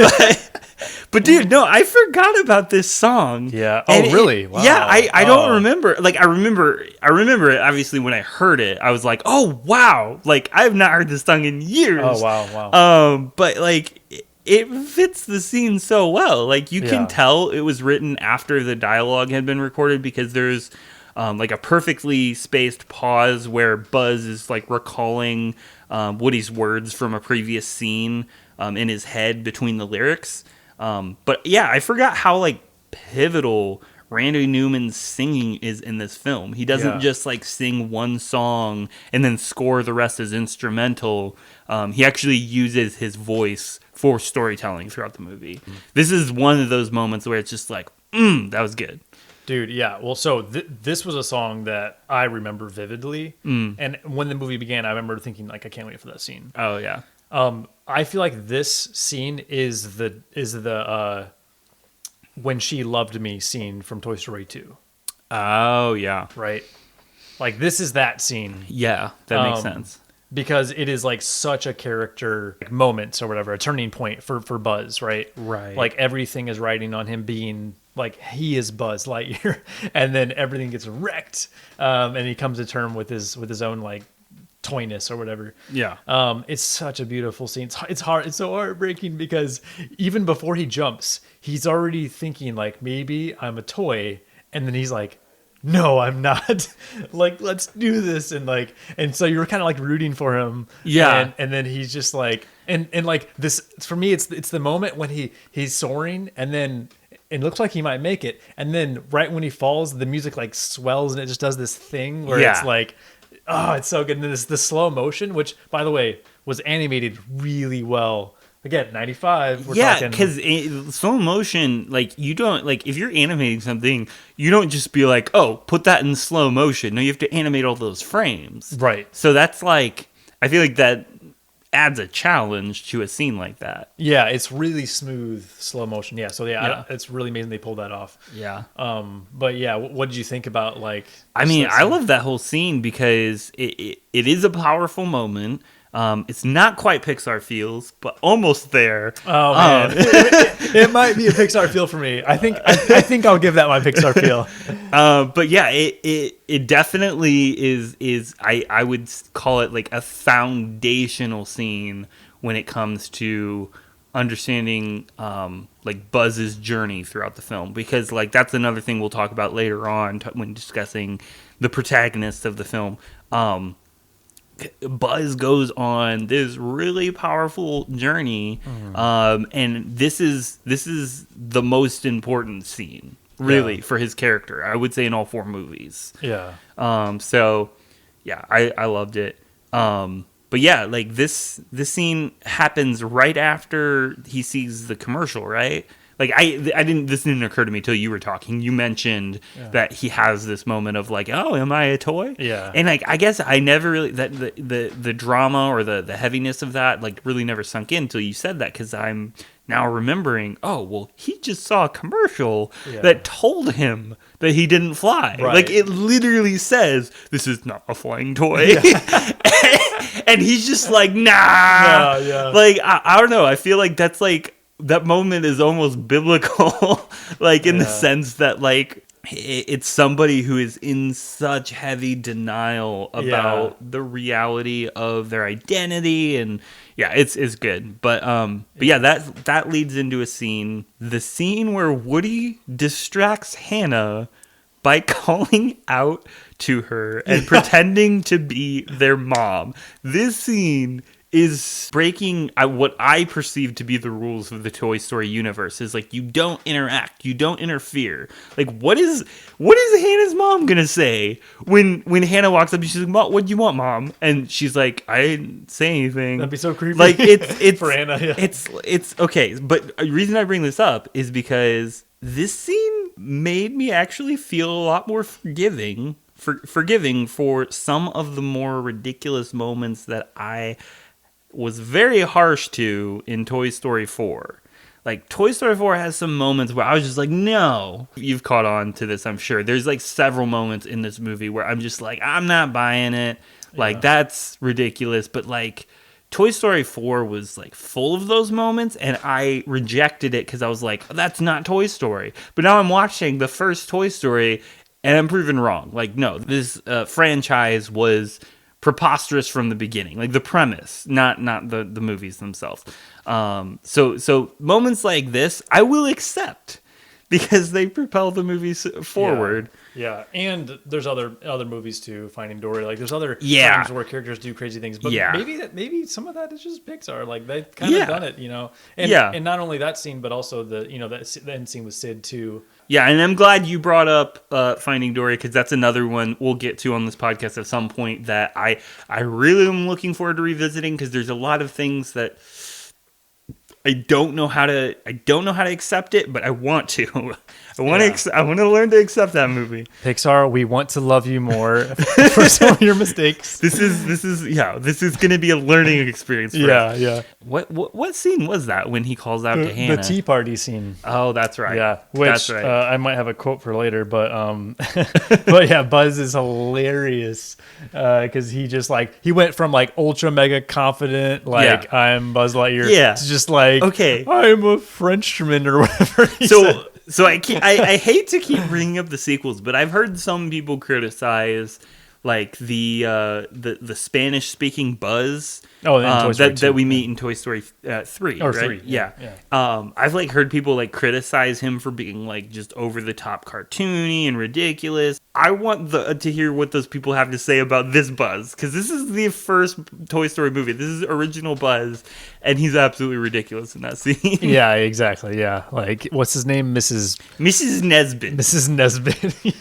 but dude, no, I forgot about this song. Yeah. Oh, really? Wow. Yeah, I don't remember. Like, I remember it. Obviously, when I heard it, I was like, oh wow, like I have not heard this song in years. Oh wow. But like, it fits the scene so well. Like, you can tell it was written after the dialogue had been recorded, because there's like a perfectly spaced pause where Buzz is like recalling Woody's words from a previous scene in his head between the lyrics. But yeah, I forgot how like pivotal Randy Newman's singing is in this film. He doesn't just like sing one song and then score the rest as instrumental. He actually uses his voice for storytelling throughout the movie. This is one of those moments where it's just like, that was good. Dude, yeah. Well, so this was a song that I remember vividly. And when the movie began, I remember thinking, like, I can't wait for that scene. Oh, yeah. I feel like this scene is the When She Loved Me scene from Toy Story 2. Oh, yeah. Right? Like, this is that scene. Yeah, that makes sense. Because it is like such a character moment or whatever, a turning point for Buzz, right? Right. Like, everything is riding on him being like, he is Buzz Lightyear, and then everything gets wrecked, and he comes to term with his own like toyness or whatever. Yeah. It's such a beautiful scene. It's hard. It's so heartbreaking, because even before he jumps, he's already thinking like, maybe I'm a toy, and then he's like, no, I'm not. Like, let's do this. And so you're kind of like rooting for him. Yeah. And then he's just like, and like this, for me, it's the moment when he's soaring, and then it looks like he might make it. And then right when he falls, the music like swells, and it just does this thing where it's like, oh, it's so good. And then it's the slow motion, which, by the way, was animated really well. Again, 95. Yeah, because slow motion, like, you don't, like, if you're animating something, you don't just be like, oh, put that in slow motion. No, you have to animate all those frames. Right. So that's like, I feel like that adds a challenge to a scene like that. Yeah, it's really smooth slow motion. Yeah, so it's really amazing they pulled that off. Yeah. But yeah, what did you think about, like... I mean, I love that whole scene because it is a powerful moment. It's not quite Pixar feels, but almost there. Oh man, it might be a Pixar feel for me. I think I'll give that my Pixar feel. But yeah, it definitely is. I would call it like a foundational scene when it comes to understanding like Buzz's journey throughout the film, because like that's another thing we'll talk about later on when discussing the protagonist of the film. Buzz goes on this really powerful journey, and this is the most important scene, really, for his character, I would say, in all four movies. Yeah. So, yeah, I loved it. But yeah, like this scene happens right after he sees the commercial, right? Like this didn't occur to me till you were talking. You mentioned that he has this moment of like, oh, am I a toy? Yeah. And like, I guess I never really, that the drama or the heaviness of that like really never sunk in until you said that, because I'm now remembering, oh, well, he just saw a commercial that told him that he didn't fly. Right. Like, it literally says, this is not a flying toy. Yeah. And he's just like, nah. Yeah. Like, I don't know. I feel like that's like, that moment is almost biblical, like in the sense that like it's somebody who is in such heavy denial about the reality of their identity, and it's good. But yeah, that leads into the scene where Woody distracts Hannah by calling out to her and pretending to be their mom. This scene is breaking what I perceive to be the rules of the Toy Story universe. Is like, you don't interact, you don't interfere. Like, what is Hannah's mom gonna say when Hannah walks up and she's like, what do you want, Mom? And she's like, I didn't say anything. That'd be so creepy. Like, it's for Hannah. Yeah. It's okay. But the reason I bring this up is because this scene made me actually feel a lot more forgiving for some of the more ridiculous moments that I was very harsh to in Toy Story 4. Like Toy Story 4 has some moments where I was just like, no. You've caught on to this, I'm sure. There's like several moments in this movie where I'm just like, I'm not buying it. Like, that's ridiculous. But like Toy Story 4 was like full of those moments, and I rejected it because I was like, that's not Toy Story. But now I'm watching the first Toy Story and I'm proven wrong. Like, no, this franchise was preposterous from the beginning. Like the premise, not the movies themselves. So moments like this, I will accept because they propel the movies forward. Yeah, and there's other movies too. Finding Dory, like there's other times where characters do crazy things, but maybe some of that is just Pixar. Like they've kind of done it, you know. And not only that scene, but also the end scene with Sid too. Yeah, and I'm glad you brought up Finding Dory because that's another one we'll get to on this podcast at some point that I really am looking forward to revisiting because there's a lot of things that I don't know how to accept it, but I want to. I want to learn to accept that movie. Pixar, we want to love you more for some of your mistakes. This is going to be a learning experience for us. Yeah. What scene was that when he calls out to Hannah? The tea party scene. Oh, that's right. Yeah, which I might have a quote for later, but but yeah, Buzz is hilarious because he went from like ultra mega confident, like I'm Buzz Lightyear, to just like I'm a Frenchman or whatever. So I hate to keep bringing up the sequels, but I've heard some people criticize like the Spanish speaking Buzz that we meet in Toy Story 3 or right? 3 yeah. I've like heard people like criticize him for being like just over the top cartoony and ridiculous. I want to hear what those people have to say about this Buzz because this is the first Toy Story movie. This is original Buzz, and he's absolutely ridiculous in that scene. Yeah, exactly. Yeah, like what's his name, Mrs. Nesbitt. Mrs. Nesbitt.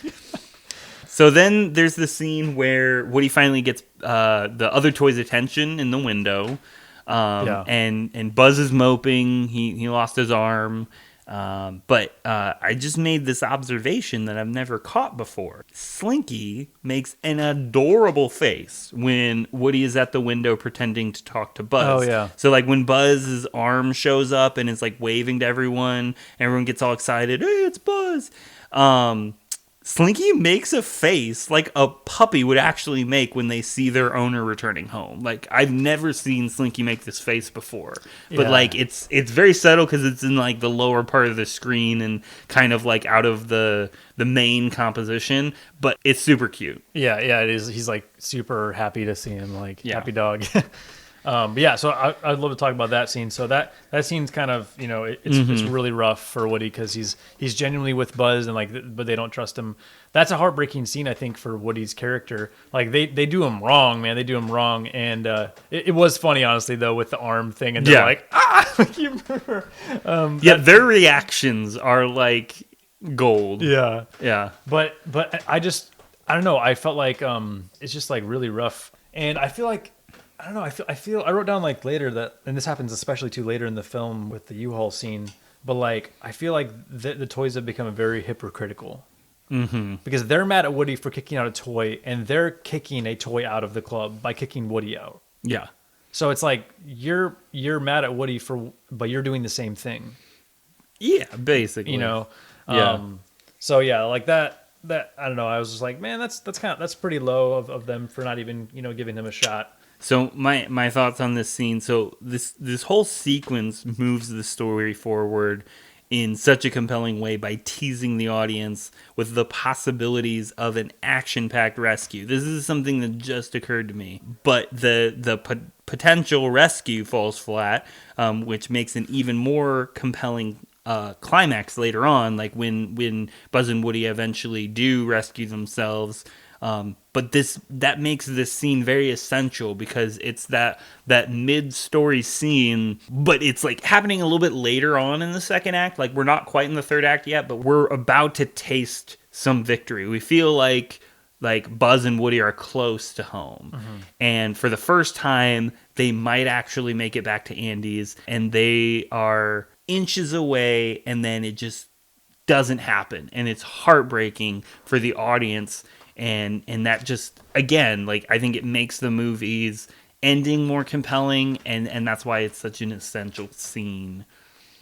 So then there's the scene where Woody finally gets the other toy's attention in the window, and Buzz is moping. He lost his arm, but I just made this observation that I've never caught before. Slinky makes an adorable face when Woody is at the window pretending to talk to Buzz. Oh, yeah. So like when Buzz's arm shows up and is like waving to everyone gets all excited. Hey, it's Buzz. Slinky makes a face like a puppy would actually make when they see their owner returning home. Like I've never seen Slinky make this face before, but like it's very subtle because it's in like the lower part of the screen and kind of like out of the main composition. But it's super cute. Yeah, it is. He's like super happy to see him. Like happy dog. So I'd love to talk about that scene. So that scene's kind of, it's really rough for Woody because he's genuinely with Buzz and but they don't trust him. That's a heartbreaking scene, I think, for Woody's character. Like they do him wrong, man. They do him wrong, and it was funny, honestly, though, with the arm thing, and they're like, you remember? Their reactions are like gold. Yeah. But I don't know. I felt like it's just like really rough, and I feel like. I don't know. I feel. I wrote down like later that, and this happens especially too later in the film with the U-Haul scene. But like, I feel like the toys have become very hypocritical because they're mad at Woody for kicking out a toy, and they're kicking a toy out of the club by kicking Woody out. Yeah. So it's like you're mad at Woody but you're doing the same thing. Yeah, basically. So yeah, like that I don't know. I was just like, man, that's pretty low of them for not even giving him a shot. So my thoughts on this scene. So this whole sequence moves the story forward in such a compelling way by teasing the audience with the possibilities of an action-packed rescue. This is something that just occurred to me, but the potential rescue falls flat, which makes an even more compelling climax later on, like when Buzz and Woody eventually do rescue themselves. But that makes this scene very essential because it's that mid-story scene, but it's like happening a little bit later on in the second act. Like we're not quite in the third act yet, but we're about to taste some victory. We feel like Buzz and Woody are close to home. And for the first time, they might actually make it back to Andy's, and they are inches away, and then it just doesn't happen. And it's heartbreaking for the audience. And that just, again, like I think it makes the movie's ending more compelling, and that's why it's such an essential scene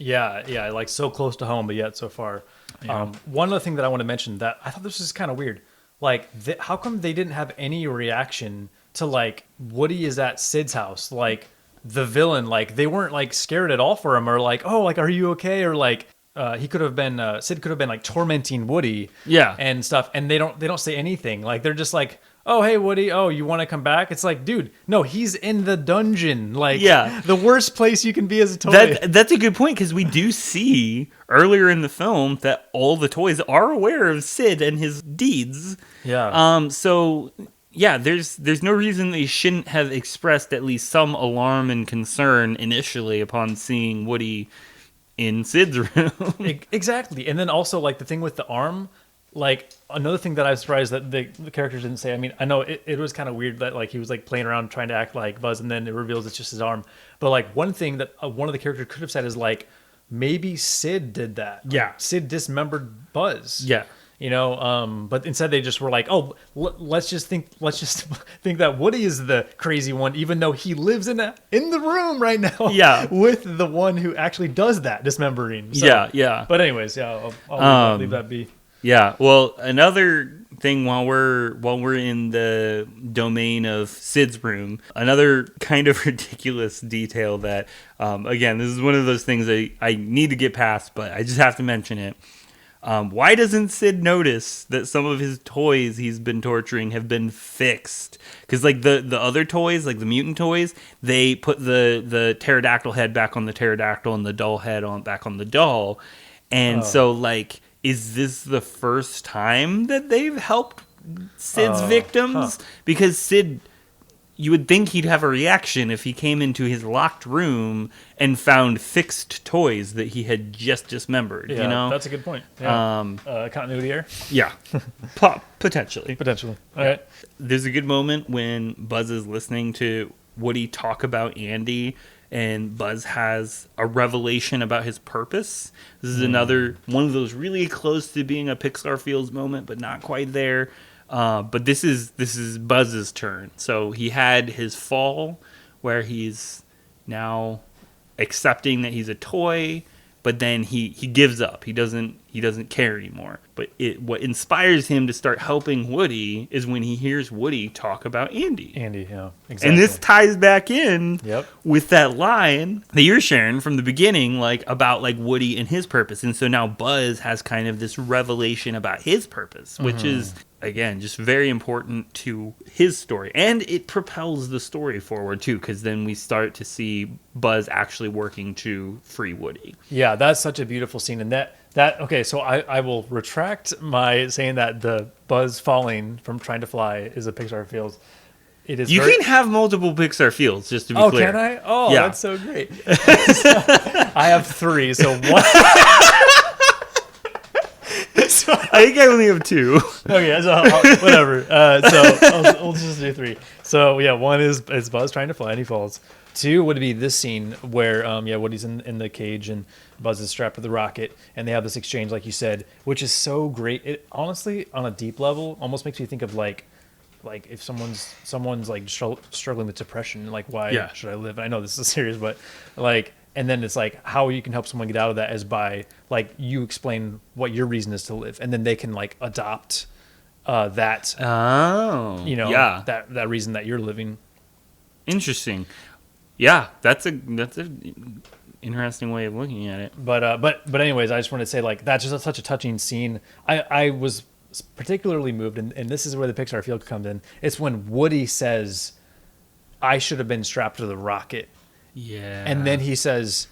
Yeah, like so close to home, but yet so far. Yeah. One other thing that I want to mention that I thought this was kind of weird. Like, how come they didn't have any reaction to, like, Woody is at Sid's house? Like, the villain, like, they weren't, like, scared at all for him, or like, oh, like, are you okay? Or like, he could have been, Sid could have been, like, tormenting Woody. Yeah. And stuff. And they don't say anything. Like, they're just like, oh, hey, Woody, oh, you want to come back? It's like, dude, no, he's in the dungeon. Like, the worst place you can be as a toy. That's a good point, because we do see earlier in the film that all the toys are aware of Sid and his deeds. Yeah. So, yeah, there's no reason they shouldn't have expressed at least some alarm and concern initially upon seeing Woody in Sid's room. Exactly. And then also, like, the thing with the arm, like, another thing that I was surprised that the characters didn't say. I mean, I know it was kind of weird that, like, he was, like, playing around trying to act like Buzz, and then it reveals it's just his arm. But, like, one thing that one of the characters could have said is, like, maybe Sid did that. Yeah. Sid dismembered Buzz. Yeah. You know, but instead they just were like, oh, let's just think that Woody is the crazy one, even though he lives in the room right now. Yeah. With the one who actually does that dismembering. So, yeah. But anyways, yeah, I'll leave that be. Yeah. Well, another thing while we're in the domain of Sid's room, another kind of ridiculous detail that, again, this is one of those things I need to get past, but I just have to mention it. Why doesn't Sid notice that some of his toys he's been torturing have been fixed? Because, like, the other toys, like the mutant toys, they put the pterodactyl head back on the pterodactyl and the doll head back on the doll. And so, like, is this the first time that they've helped Sid's victims? Because Sid, you would think he'd have a reaction if he came into his locked room and found fixed toys that he had just dismembered. Yeah, you know, that's a good point. Yeah. Continuity error. Yeah, potentially. All right. There's a good moment when Buzz is listening to Woody talk about Andy, and Buzz has a revelation about his purpose. This is another one of those really close to being a Pixar Feels moment, but not quite there. But this is Buzz's turn. So he had his fall where he's now accepting that he's a toy, but then he gives up. He doesn't care anymore. But what inspires him to start helping Woody is when he hears Woody talk about Andy. Andy, yeah, exactly. And this ties back in Yep. with that line that you're sharing from the beginning, like about like Woody and his purpose. And so now Buzz has kind of this revelation about his purpose, which is, again, just very important to his story. And it propels the story forward, too, because then we start to see Buzz actually working to free Woody. Yeah, that's such a beautiful scene. And okay, so I will retract my saying that the Buzz falling from trying to fly is a Pixar Feels. It is. You can have multiple Pixar Feels, just to be clear. Oh, can I? Oh, yeah. That's so great. I have 3, so one. I think I only have 2. Okay, so whatever. We'll just do 3. So yeah, one is Buzz trying to fly and he falls. 2 would be this scene where Woody's in the cage and Buzz is strapped to the rocket, and they have this exchange, like you said, which is so great. It honestly, on a deep level, almost makes me think of like if someone's like struggling with depression, like why should I live? I know this is serious, but like. And then it's like how you can help someone get out of that is by like you explain what your reason is to live, and then they can like adopt that. Oh, that reason that you're living. Interesting. Yeah, that's a interesting way of looking at it. But anyways, I just want to say like that's just such a touching scene. I was particularly moved, and this is where the Pixar feel comes in. It's when Woody says, "I should have been strapped to the rocket." Yeah. And then he says,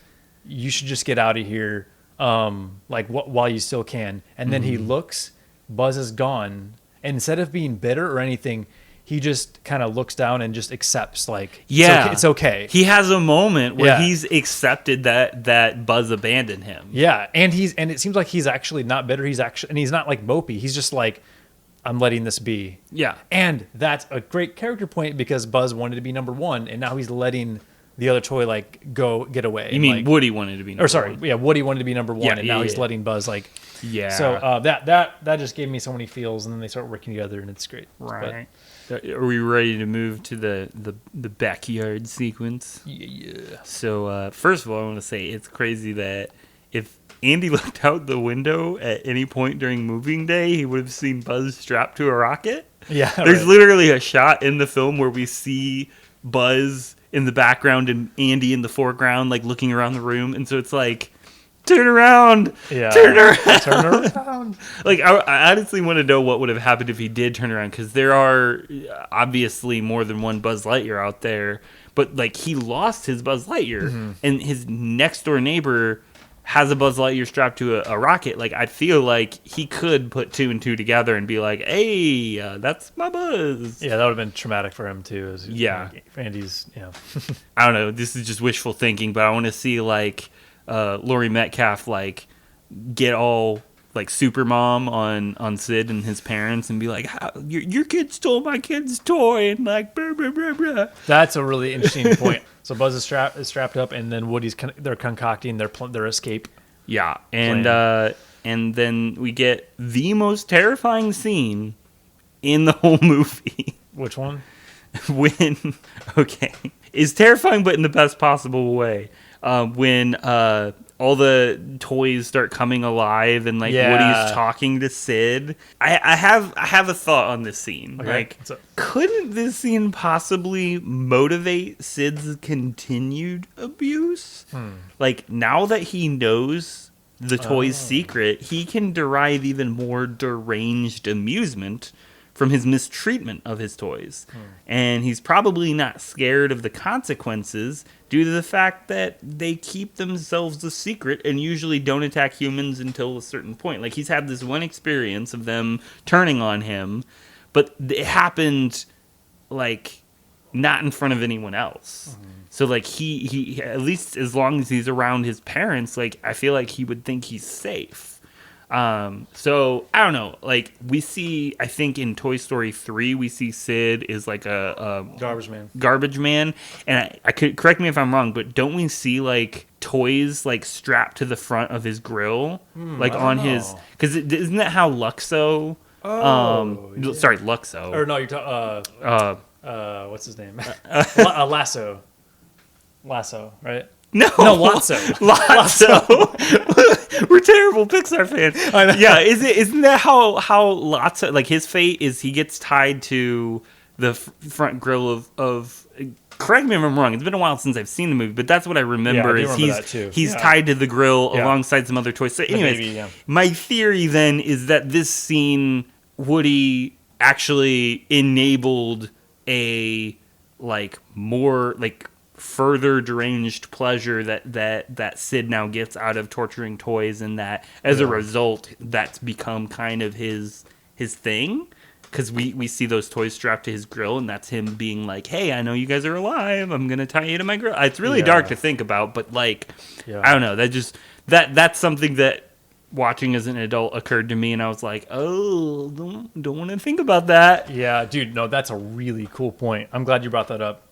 "You should just get out of here, while you still can." And then he looks, Buzz is gone, and instead of being bitter or anything, he just kind of looks down and just accepts, like, it's okay. He has a moment where he's accepted that Buzz abandoned him. Yeah, and it seems like he's actually not bitter. He's not like mopey. He's just like, I'm letting this be. Yeah, and that's a great character point because Buzz wanted to be number one, and now he's letting the other toy like go get away. You mean Woody wanted to be number one? Woody wanted to be number one, and now he's letting Buzz like. Yeah. So that just gave me so many feels, and then they start working together, and it's great. Right. Are we ready to move to the backyard sequence? Yeah. So first of all, I want to say it's crazy that if Andy looked out the window at any point during moving day, he would have seen Buzz strapped to a rocket. Yeah. There's literally a shot in the film where we see Buzz in the background and Andy in the foreground, like looking around the room, and so it's like, turn around, turn around. Like I honestly want to know what would have happened if he did turn around, because there are obviously more than one Buzz Lightyear out there, but like he lost his Buzz Lightyear, and his next door neighbor has a Buzz Lightyear strapped to a rocket. Like I feel like he could put two and two together and be like, hey, that's my Buzz. Yeah, that would have been traumatic for him too. Andy's, I don't know. This is just wishful thinking, but I want to see like Laurie Metcalf like get all like super mom on Sid and his parents and be like, how, your kid stole my kid's toy, and like blah, blah, blah, blah. That's a really interesting point. So Buzz is strapped up, and then they're concocting their escape. Yeah, and then we get the most terrifying scene in the whole movie. Which one? It's terrifying, but in the best possible way. When all the toys start coming alive and like Woody's talking to Sid. I have a thought on this scene. Okay. Like, couldn't this scene possibly motivate Sid's continued abuse? Like, now that he knows the toy's secret, he can derive even more deranged amusement from his mistreatment of his toys. And he's probably not scared of the consequences due to the fact that they keep themselves a secret and usually don't attack humans until a certain point. Like, he's had this one experience of them turning on him, but it happened, like, not in front of anyone else. So, like, he at least as long as he's around his parents, like, I feel like he would think he's safe. So I don't know, like we see, I think in Toy Story 3, we see Sid is like a garbage man. And I could, correct me if I'm wrong, but don't we see like toys like strapped to the front of his grill, like on his, cause isn't that how Luxo, sorry, Luxo. Or no, you're talking, what's his name? Lasso, right? No, Lotso. We're terrible Pixar fans. I know. Yeah, isn't that how Lotso, like his fate is he gets tied to the front grill of correct me if I'm wrong. It's been a while since I've seen the movie, but that's what I remember. He's tied to the grill alongside some other toys. So anyways, my theory then is that this scene, Woody actually enabled a like more like further deranged pleasure that Sid now gets out of torturing toys, and that as a result that's become kind of his thing, because we see those toys strapped to his grill, and that's him being like, hey, I know you guys are alive, I'm gonna tie you to my grill. It's really dark to think about, but like I don't know, that's something that watching as an adult occurred to me, and I was like, oh, don't want to think about that. Yeah, dude, no, that's a really cool point. I'm glad you brought that up.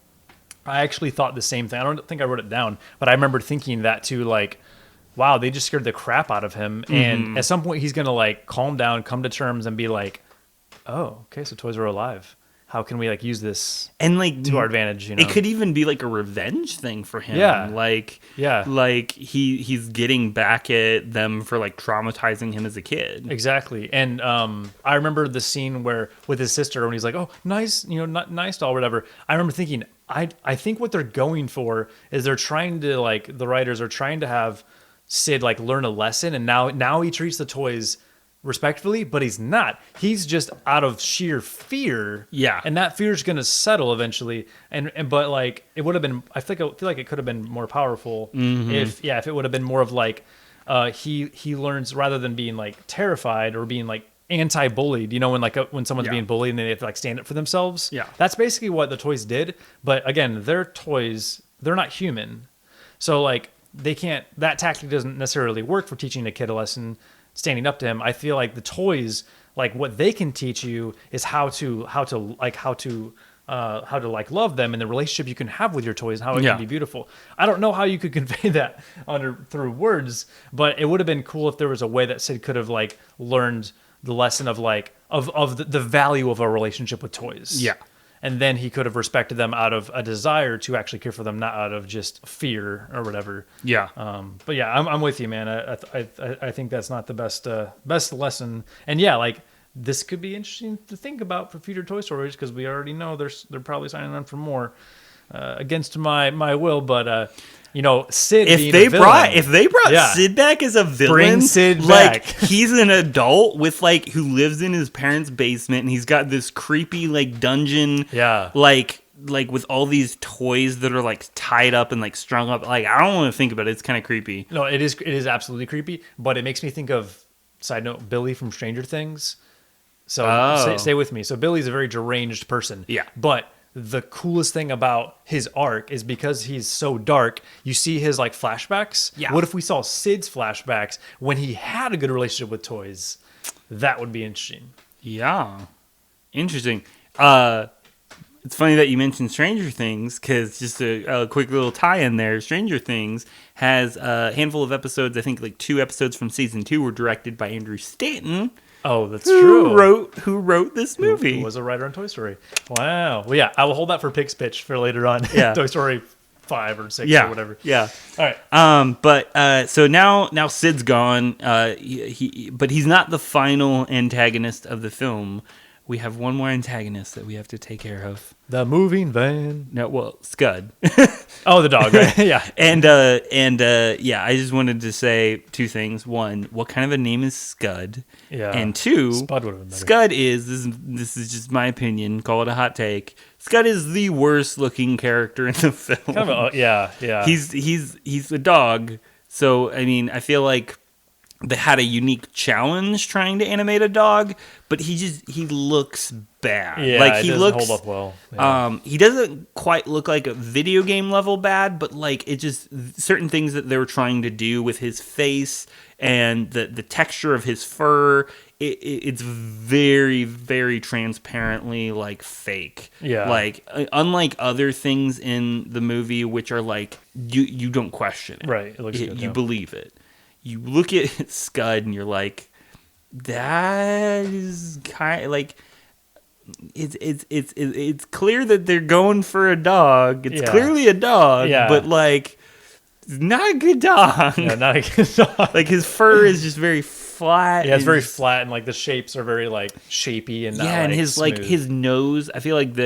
I actually thought the same thing. I don't think I wrote it down, but I remember thinking that too, like, wow, they just scared the crap out of him. And at some point he's going to like calm down, come to terms and be like, oh, okay, so toys are alive. How can we like use this and like to our advantage? It could even be like a revenge thing for him. Like he's getting back at them for like traumatizing him as a kid. Exactly. And I remember the scene where with his sister when he's like, oh, nice, nice doll, whatever. I remember thinking, I think what they're going for is they're trying to like the writers are trying to have Sid like learn a lesson, and now he treats the toys respectfully, but he's not. He's just out of sheer fear. Yeah. And that fear is going to settle eventually. But like it would have been, I feel like it could have been more powerful if it would have been more of like he learns rather than being like terrified or being like anti-bullied, when someone's being bullied and they have to like stand up for themselves. Yeah. That's basically what the toys did. But again, they're toys, they're not human. So like that tactic doesn't necessarily work for teaching a kid a lesson, standing up to him. I feel like the toys, like what they can teach you is how to love them and the relationship you can have with your toys and how it can be beautiful. I don't know how you could convey that through words, but it would have been cool if there was a way that Sid could have like learned the lesson of like, the value of a relationship with toys. Yeah. And then he could have respected them out of a desire to actually care for them, not out of just fear or whatever. Yeah. But yeah, I'm with you, man. I think that's not the best lesson. And yeah, like this could be interesting to think about for future Toy Stories because we already know they're probably signing on for more against my will. But Sid. If they brought Sid back as a villain, bring Sid like back. He's an adult with like who lives in his parents' basement, and he's got this creepy like dungeon, like with all these toys that are like tied up and like strung up. Like I don't want to think about it. It's kind of creepy. No, it is absolutely creepy. But it makes me think of side note Billy from Stranger Things. So stay with me. So Billy's a very deranged person. Yeah, but the coolest thing about his arc is because he's so dark, you see his like flashbacks. Yeah. What if we saw Sid's flashbacks when he had a good relationship with toys? That would be interesting. Yeah. Interesting. It's funny that you mentioned Stranger Things because just a quick little tie-in there. Stranger Things has a handful of episodes. I think like 2 episodes from season 2 were directed by Andrew Stanton. Oh, that's true. Who wrote this movie? Who was a writer on Toy Story. Wow. Well, yeah, I will hold that for Pig's Pitch for later on. Yeah. Toy Story 5 or 6 or whatever. Yeah. All right. But so now Sid's gone. But he's not the final antagonist of the film. We have one more antagonist that we have to take care of. The moving van. No, well, Scud. Oh, the dog, right? Yeah. And I just wanted to say 2 things. 1, what kind of a name is Scud? Yeah. And 2, Spud would have been better. Scud this is just my opinion, call it a hot take. Scud is the worst looking character in the film. Kind of yeah. He's a dog. So, I mean, I feel like they had a unique challenge trying to animate a dog, but he looks bad. Yeah, like he looks hold up well. Yeah. He doesn't quite look like a video game level bad, but like it just certain things that they were trying to do with his face and the texture of his fur, it's very, very transparently like fake. Yeah. Like unlike other things in the movie, which are like you don't question it. Right. It looks good. You believe it. You look at Scud and you're like, that is kind of like it's clear that they're going for a dog. It's clearly a dog, but like not a good dog. Yeah, not a good dog. Like his fur is just very flat. Yeah, it's very flat and like the shapes are very like shapy and not, and his smooth. like his nose. I feel like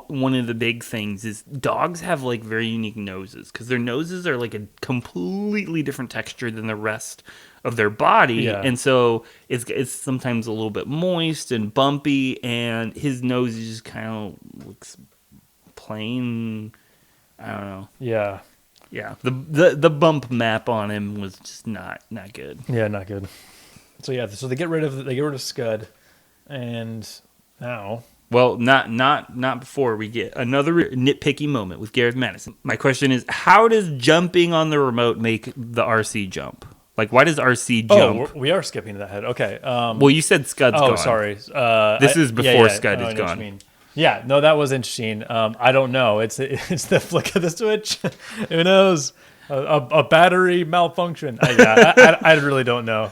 one of the big things is dogs have like very unique noses because their noses are like a completely different texture than the rest of their body, and so it's sometimes a little bit moist and bumpy, and his nose just kind of looks plain. I don't know. Yeah. Yeah, the bump map on him was just not good. Yeah, not good. So they get rid of Scud, and now. Well, not before we get another nitpicky moment with Gareth Madison. My question is, how does jumping on the remote make the RC jump? Like, why does RC jump? Oh, we are skipping that head. Okay. Well, you said Scud's gone. Oh, sorry. This is before Scud is gone. Yeah, no, that was interesting. I don't know. It's the flick of the switch. Who knows? A battery malfunction. I really don't know.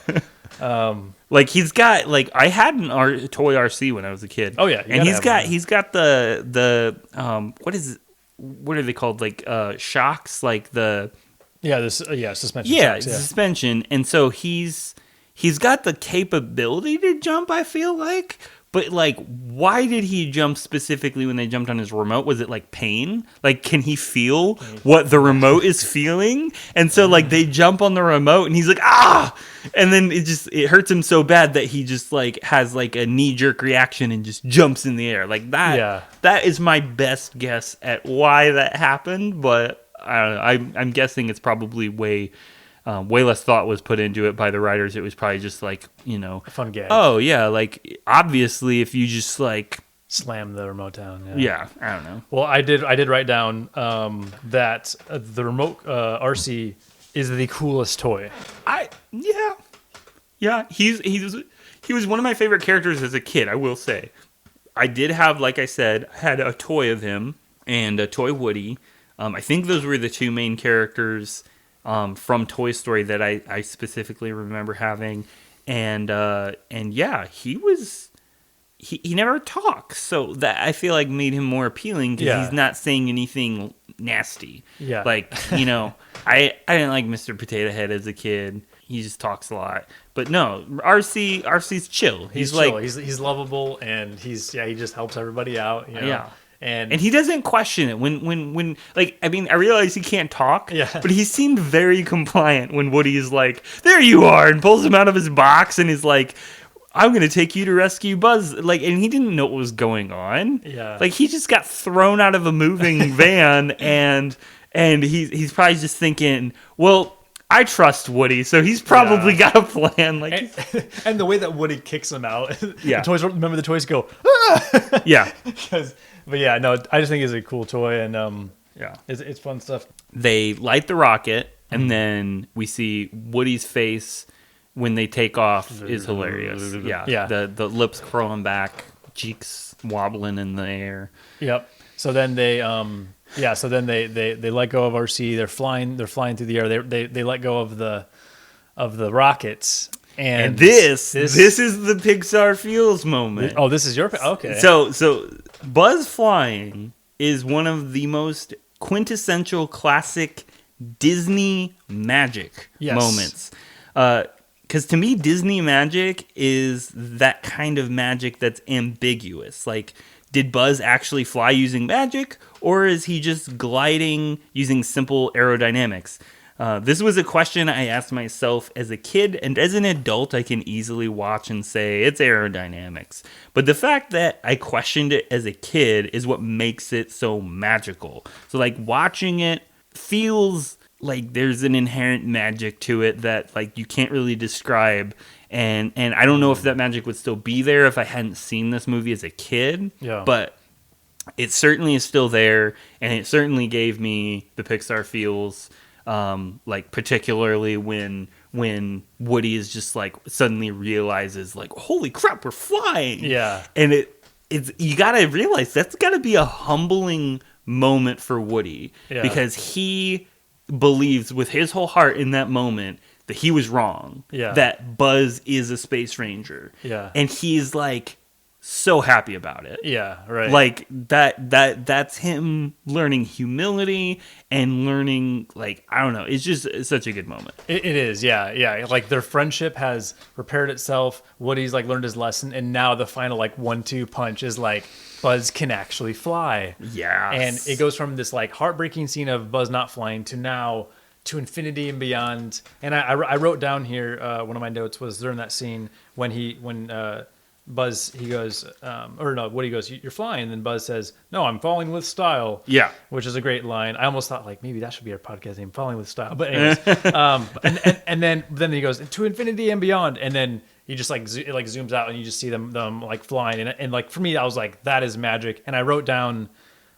Like he's got like I had a toy RC when I was a kid. Oh yeah, and he's got the what is it? What are they called? Like shocks, like the suspension. Yeah, suspension. And so he's got the capability to jump. I feel like. But, like, why did he jump specifically when they jumped on his remote? Was it, like, pain? Like, can he feel what the remote is feeling? And so, like, they jump on the remote, and he's like, ah! And then it hurts him so bad that he just, like, has, like, a knee-jerk reaction and just jumps in the air. Like, that is my best guess at why that happened. But, I don't know. I'm guessing it's probably way less thought was put into it by the writers. It was probably just like, a fun gag. Oh yeah, like obviously if you just like slam the remote down. Yeah, I don't know. Well, I did write down that the remote RC is the coolest toy. Yeah. He was one of my favorite characters as a kid. I will say, I did have, like I said, had a toy of him and a toy Woody. I think those were the 2 main characters. From Toy Story that I specifically remember having, and yeah, he was he never talks, so that I feel like made him more appealing because he's not saying anything nasty. Yeah, like I didn't like Mr. Potato Head as a kid. He just talks a lot. But no, RC's chill. He's like chill. He's lovable, and he just helps everybody out. You know? Yeah. And he doesn't question it when like, I mean, I realize he can't talk, but he seemed very compliant when Woody is like, there you are, and pulls him out of his box and is like, I'm going to take you to rescue Buzz. Like, and he didn't know what was going on. Yeah. Like, he just got thrown out of a moving van and he's probably just thinking, well, I trust Woody, so he's probably got a plan. Like, and the way that Woody kicks him out, yeah. The toys go, ah! Yeah. But yeah, no, I just think it's a cool toy, and it's fun stuff. They light the rocket, and then we see Woody's face when they take off is hilarious. Yeah. The lips curling back, cheeks wobbling in the air. Yep. So then they they let go of RC. They're flying through the air. They let go of the rockets. And this is the Pixar feels moment. Oh, this is your okay. So Buzz flying is one of the most quintessential classic Disney magic moments. Because to me, Disney magic is that kind of magic that's ambiguous. Like, did Buzz actually fly using magic, or is he just gliding using simple aerodynamics? This was a question I asked myself as a kid, and as an adult, I can easily watch and say it's aerodynamics. But the fact that I questioned it as a kid is what makes it so magical. So, like, watching it feels like there's an inherent magic to it that, like, you can't really describe. And I don't know if that magic would still be there if I hadn't seen this movie as a kid. Yeah. But it certainly is still there, and it certainly gave me the Pixar feels. Like, particularly when Woody is just like suddenly realizes, like, holy crap, we're flying. Yeah. And it's you gotta realize that's gotta be a humbling moment for Woody, because he believes with his whole heart in that moment that he was wrong. Yeah. That Buzz is a space ranger. Yeah. And he's like so happy about it. Yeah, right. Like that's him learning humility and learning, like, I don't know, it's just such a good moment. It is, yeah. Like, their friendship has repaired itself. Woody's like learned his lesson, and now the final like 1-2 punch is like Buzz can actually fly. Yeah. And it goes from this like heartbreaking scene of Buzz not flying to now to infinity and beyond. And I wrote down here, one of my notes was during that scene when Buzz, he goes, Woody goes, you're flying. And then Buzz says, no, I'm falling with style. Yeah. Which is a great line. I almost thought, like, maybe that should be our podcast name, Falling with Style. But anyways, and then he goes, to infinity and beyond. And then he just, like, it zooms out and you just see them like, flying. And, like, for me, I was like, that is magic. And I wrote down,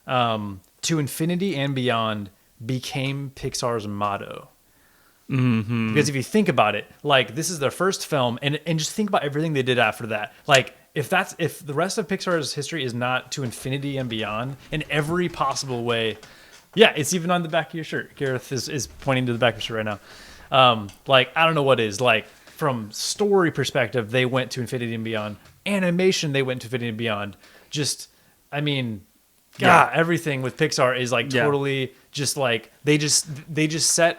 to infinity and beyond became Pixar's motto. Mm-hmm. Because if you think about it, like, this is their first film, and just think about everything they did after that. Like, if the rest of Pixar's history is not to infinity and beyond in every possible way, it's even on the back of your shirt. Gareth is pointing to the back of your shirt right now. Like, I don't know what is. Like, from story perspective, they went to infinity and beyond. Animation, they went to infinity and beyond. Just, I mean, everything with Pixar is like totally just like they set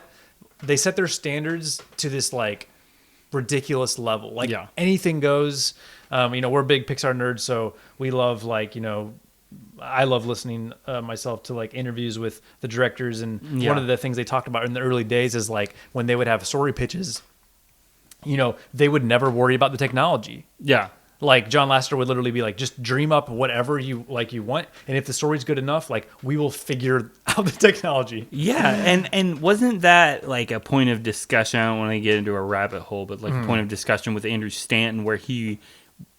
their standards to this like ridiculous level. Like anything goes. We're big Pixar nerds, so we love I love listening myself to like interviews with the directors, and one of the things they talked about in the early days is like when they would have story pitches, they would never worry about the technology. Yeah. Like, John Lasseter would literally be like, just dream up whatever you want, and if the story's good enough, like, we will figure out the technology. Yeah, and wasn't that like a point of discussion? I don't want to get into a rabbit hole, but like a point of discussion with Andrew Stanton where he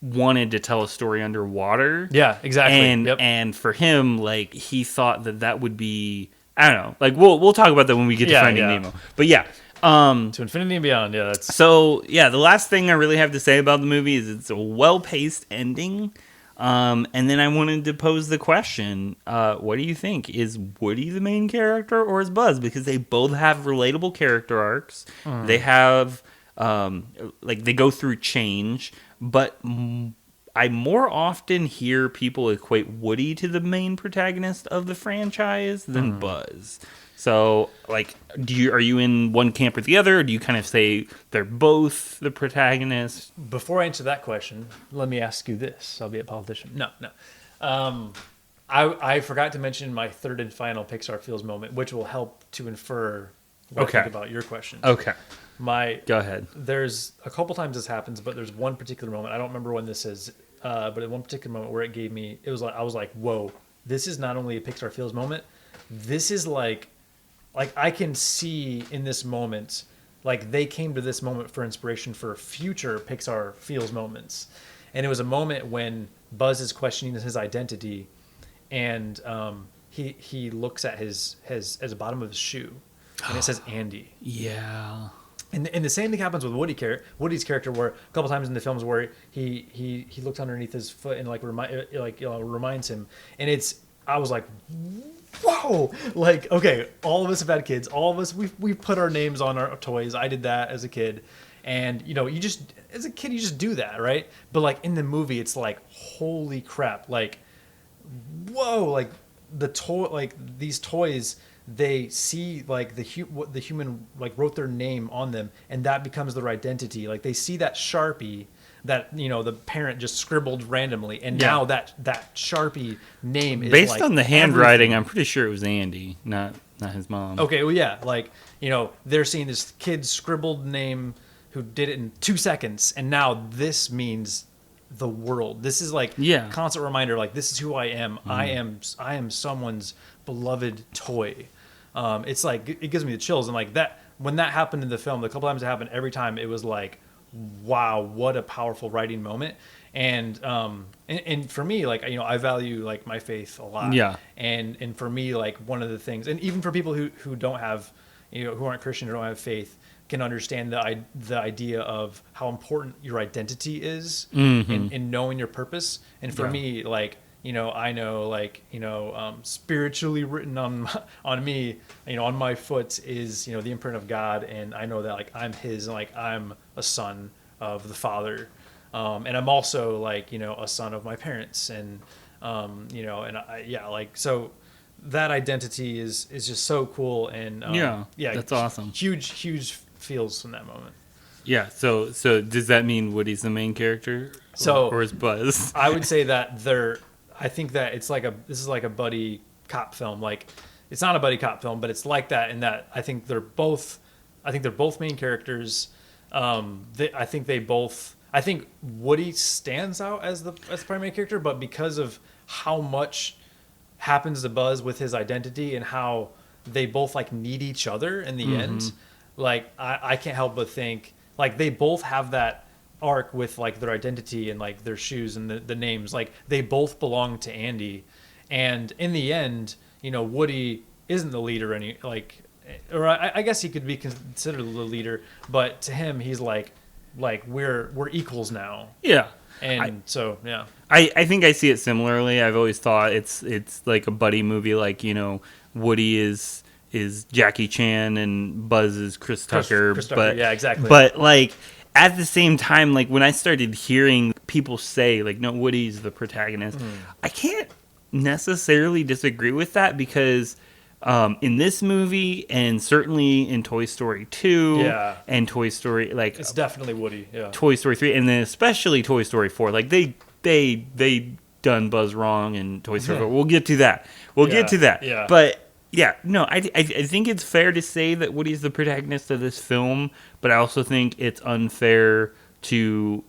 wanted to tell a story underwater. Yeah, exactly. And for him, like, he thought that would be, I don't know. Like, we'll talk about that when we get to Finding Nemo. But yeah. To infinity and beyond, So, the last thing I really have to say about the movie is it's a well-paced ending. And then I wanted to pose the question, what do you think? Is Woody the main character or is Buzz? Because they both have relatable character arcs. They have, they go through change. But I more often hear people equate Woody to the main protagonist of the franchise than Buzz. So, like, are you in one camp or the other, or do you kind of say they're both the protagonists? Before I answer that question, let me ask you this. I'll be a politician. No. I forgot to mention my third and final Pixar feels moment, which will help to infer what I think about your question. Okay. Go ahead. There's a couple times this happens, but there's one particular moment. I don't remember when this is, but at one particular moment where I was like, whoa, this is not only a Pixar feels moment. This is like I can see in this moment, like they came to this moment for inspiration for future Pixar feels moments. And it was a moment when Buzz is questioning his identity, and he looks at his the bottom of his shoe, and it says Andy. Yeah. And the same thing happens with Woody's character, where a couple times in the films where he looks underneath his foot and reminds him, and I was like, whoa, like, okay, all of us have had kids, all of us we've put our names on our toys. I did that as a kid, and you just as a kid you just do that, right? But like in the movie, it's like, holy crap, like, whoa, like these toys, they see like the human like wrote their name on them, and that becomes their identity. Like they see that Sharpie that the parent just scribbled randomly, and now that Sharpie name is based like on the handwriting. everything. I'm pretty sure it was Andy, not his mom. Okay, well, yeah, like they're seeing this kid's scribbled name who did it in 2 seconds, and now this means the world. This is like constant reminder, like, this is who I am. I am someone's beloved toy. It's like, it gives me the chills. And like that, when that happened in the film, the couple times it happened, every time it was like, wow, what a powerful writing moment. And for me, like, I value like my faith a lot. Yeah. And for me, like, one of the things, and even for people who don't have, who aren't Christian or don't have faith, can understand the idea of how important your identity is in knowing your purpose. And for me, like, I know, like, spiritually written on me, on my foot is, the imprint of God. And I know that, like, I'm his, and like, I'm a son of the Father. And I'm also like, a son of my parents. And, so that identity is just so cool. And, that's awesome. Huge feels from that moment. Yeah. So does that mean Woody's the main character? Or is Buzz? I would say that I think that this is like a buddy cop film. Like, it's not a buddy cop film, but it's like that in that I think they're both main characters. I think Woody stands out as the primary character, but because of how much happens to Buzz with his identity and how they both like need each other in the end, like I can't help but think like they both have that arc with like their identity and like their shoes and the names. Like they both belong to Andy, and in the end, Woody isn't the leader or I guess he could be considered the leader, but to him he's like we're equals now. Yeah. And I think I see it similarly. I've always thought it's like a buddy movie, like, Woody is Jackie Chan and Buzz is Chris Tucker. But yeah, exactly. But like at the same time, like when I started hearing people say like, no, Woody's the protagonist, I can't necessarily disagree with that, because in this movie and certainly in Toy Story 2 and Toy Story, like, it's definitely Woody. Yeah. Toy Story 3 and then especially Toy Story 4, like they done Buzz wrong in Toy Story 4. We'll get to that. Yeah. But yeah, no, I think it's fair to say that Woody's the protagonist of this film, but I also think it's unfair to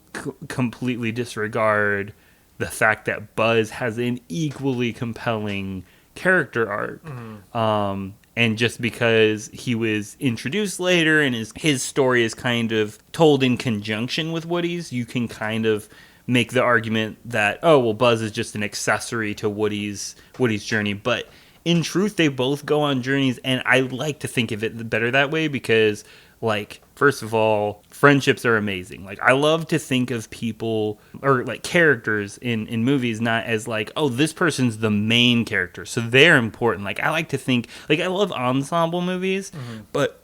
completely disregard the fact that Buzz has an equally compelling character arc. And just because he was introduced later and his story is kind of told in conjunction with Woody's, you can kind of make the argument that, oh, well, Buzz is just an accessory to Woody's journey. But in truth, they both go on journeys, and I like to think of it better that way because, like, first of all, friendships are amazing. Like, I love to think of people or like characters in movies not as like, oh, this person's the main character, so they're important. Like, I like to think, like, I love ensemble movies, but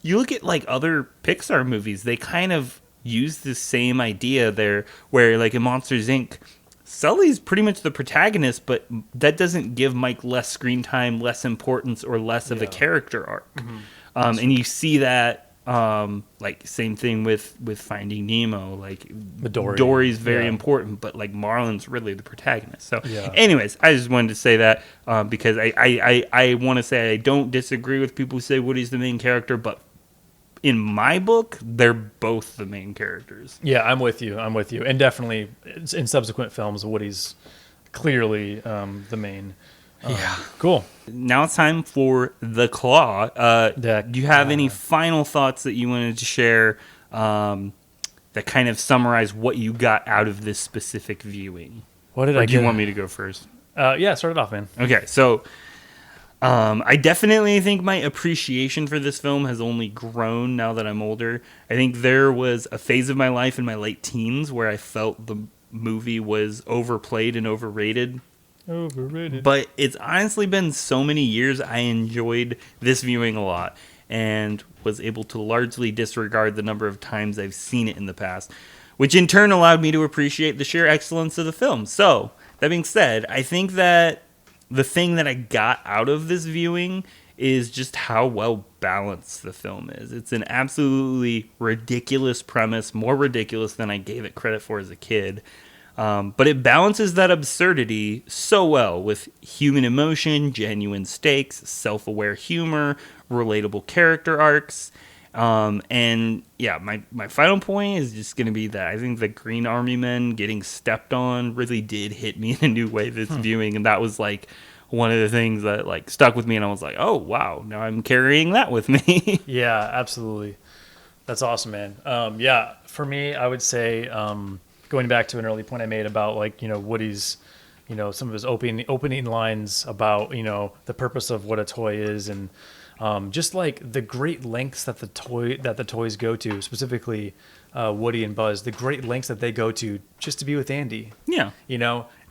you look at like other Pixar movies, they kind of used the same idea there, where like in Monsters Inc., Sully's pretty much the protagonist, but that doesn't give Mike less screen time, less importance, or less of a character arc. Mm-hmm. And you see that, like same thing with Finding Nemo. Like Dory's very important, but like Marlin's really the protagonist. So, anyways, I just wanted to say that because I want to say I don't disagree with people who say Woody's the main character, but in my book, they're both the main characters. Yeah, I'm with you. And definitely in subsequent films, Woody's clearly the main. Cool. Now it's time for The Claw. Do you have any final thoughts that you wanted to share that kind of summarize what you got out of this specific viewing? What did I do you want me to go first? Yeah, start it off, man. Okay, so I definitely think my appreciation for this film has only grown now that I'm older. I think there was a phase of my life in my late teens where I felt the movie was overplayed and overrated. But it's honestly been so many years I enjoyed this viewing a lot and was able to largely disregard the number of times I've seen it in the past, which in turn allowed me to appreciate the sheer excellence of the film. So, that being said, I think that the thing that I got out of this viewing is just how well balanced the film is. It's an absolutely ridiculous premise, more ridiculous than I gave it credit for as a kid. But it balances that absurdity so well with human emotion, genuine stakes, self-aware humor, relatable character arcs. And yeah, my final point is just going to be that I think the Green Army Men getting stepped on really did hit me in a new way this viewing. And that was like one of the things that like stuck with me. And I was like, oh, wow, now I'm carrying that with me. Yeah, absolutely. That's awesome, man. Yeah, for me, I would say, going back to an early point I made about like, Woody's, some of his opening lines about, the purpose of what a toy is and just like the great lengths that the toys go to, specifically Woody and Buzz, the great lengths that they go to just to be with Andy. Yeah.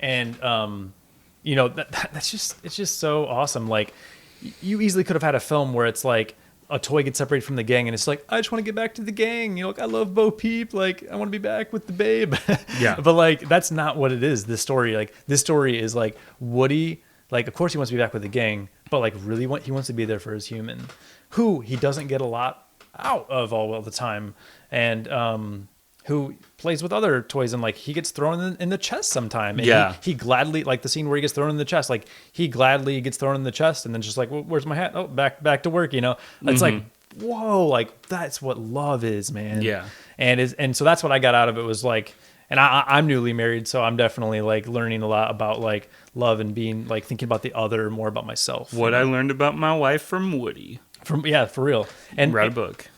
And it's just so awesome. Like you easily could have had a film where it's like a toy gets separated from the gang and it's like, I just want to get back to the gang. I love Bo Peep. Like I want to be back with the babe. Yeah. But like, that's not what it is. This story is like Woody, like, of course he wants to be back with the gang, but like really he wants to be there for his human who he doesn't get a lot out of all the time. And, who plays with other toys and like he gets thrown in the chest sometime. And he gladly, like the scene where he gets thrown in the chest, like he gladly gets thrown in the chest and then just like, well, where's my hat? Oh, back to work. It's like, whoa, like that's what love is, man. Yeah. And so that's what I got out of it was like, and I'm newly married, so I'm definitely like learning a lot about like love and being like thinking about the other, more about myself. What I learned about my wife from Woody. For real. And read a book.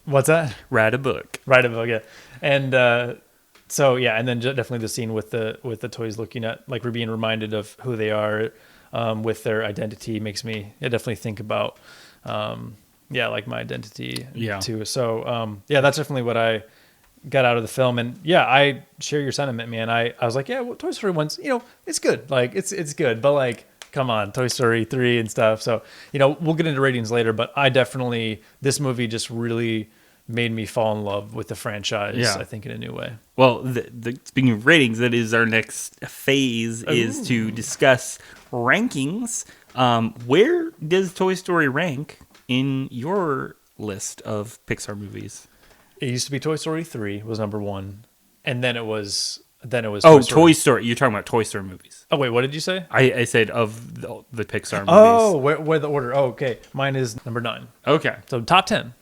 What's that? Write a book. Yeah. And so yeah, and then definitely the scene with the toys looking at like we're being reminded of who they are with their identity makes me definitely think about like my identity too. So that's definitely what I got out of the film. And yeah, I share your sentiment, man. I was like, yeah, well, Toy Story 1's, it's good. Like it's good, but like come on, Toy Story 3 and stuff. So, we'll get into ratings later, but this movie just really made me fall in love with the franchise, I think, in a new way. Well, speaking of ratings, that is our next phase, is to discuss rankings. Where does Toy Story rank in your list of Pixar movies? It used to be Toy Story 3 was number 1, and then it was Toy Story. You're talking about Toy Story movies. Oh, wait, what did you say? I said of the Pixar movies. Oh, where the order? Oh, okay. Mine is number 9. Okay. So top 10.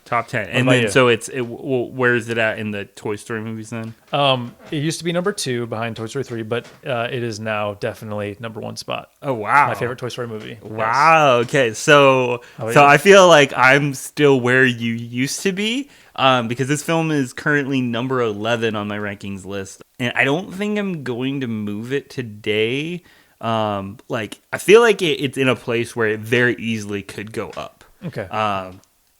Top 10. And then, so where is it at in the Toy Story movies then? It used to be number 2 behind Toy Story 3, but it is now definitely number 1 spot. Oh, wow. My favorite Toy Story movie. Wow. Yes. Okay. So I feel like I'm still where you used to be, because this film is currently number 11 on my rankings list. And I don't think I'm going to move it today. I feel like it's in a place where it very easily could go up. Okay.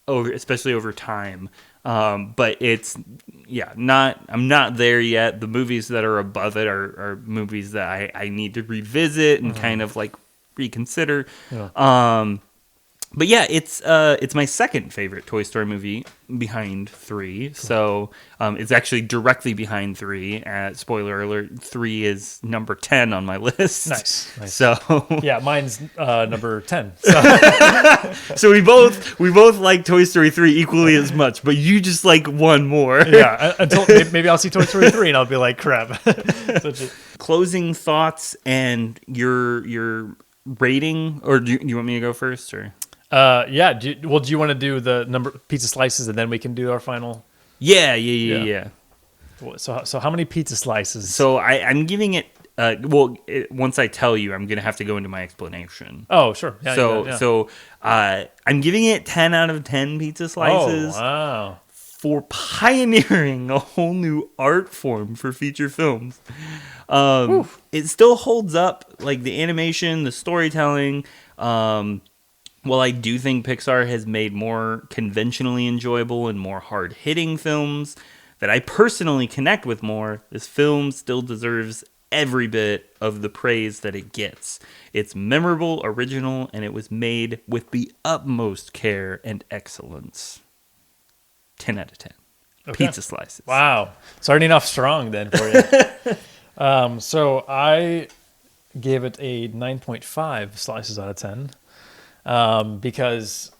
Especially over time. But it's, I'm not there yet. The movies that are above it are movies that I need to revisit and kind of like reconsider. Yeah. But yeah, it's my second favorite Toy Story movie behind 3. Cool. So it's actually directly behind 3. Spoiler alert: 3 is number 10 on my list. Nice. So yeah, mine's number 10. So we both like Toy Story 3 equally as much, but you just like one more. Yeah, until maybe I'll see Toy Story 3 and I'll be like, crap. Closing thoughts and your rating, or do you want me to go first, or? Yeah. Do you want to do the number pizza slices and then we can do our final? Yeah. So how many pizza slices? So I'm giving it. Once I tell you, I'm gonna have to go into my explanation. Oh, sure. Yeah, So I'm giving it 10 out of 10 pizza slices. Oh, wow. For pioneering a whole new art form for feature films. It still holds up, like the animation, the storytelling. While I do think Pixar has made more conventionally enjoyable and more hard-hitting films that I personally connect with more, this film still deserves every bit of the praise that it gets. It's memorable, original, and it was made with the utmost care and excellence. 10 out of 10. Okay. Pizza slices. Wow. Starting off strong then for you. So I gave it a 9.5 slices out of 10. Because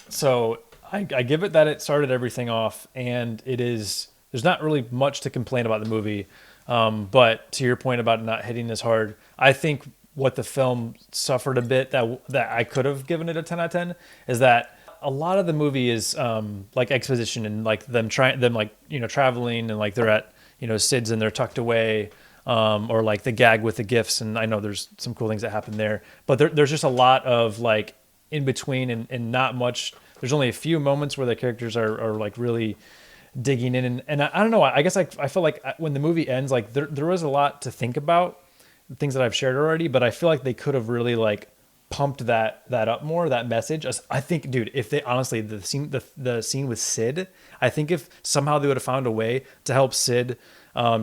I give it that it started everything off, and there's not really much to complain about the movie. But to your point about not hitting as hard, I think what the film suffered a bit that I could have given it a 10 out of 10 is that a lot of the movie is like exposition and like them traveling and like they're at Sid's and they're tucked away, or like the gag with the gifts, and I know there's some cool things that happen there, but there's just a lot of like in between and not much. There's only a few moments where the characters are like really digging in, and I don't know, I guess I feel like when the movie ends, like there was a lot to think about, things that I've shared already, but I feel like they could have really like pumped that up more, that message. I think, dude, if they honestly, the scene with Sid, I think if somehow they would have found a way to help Sid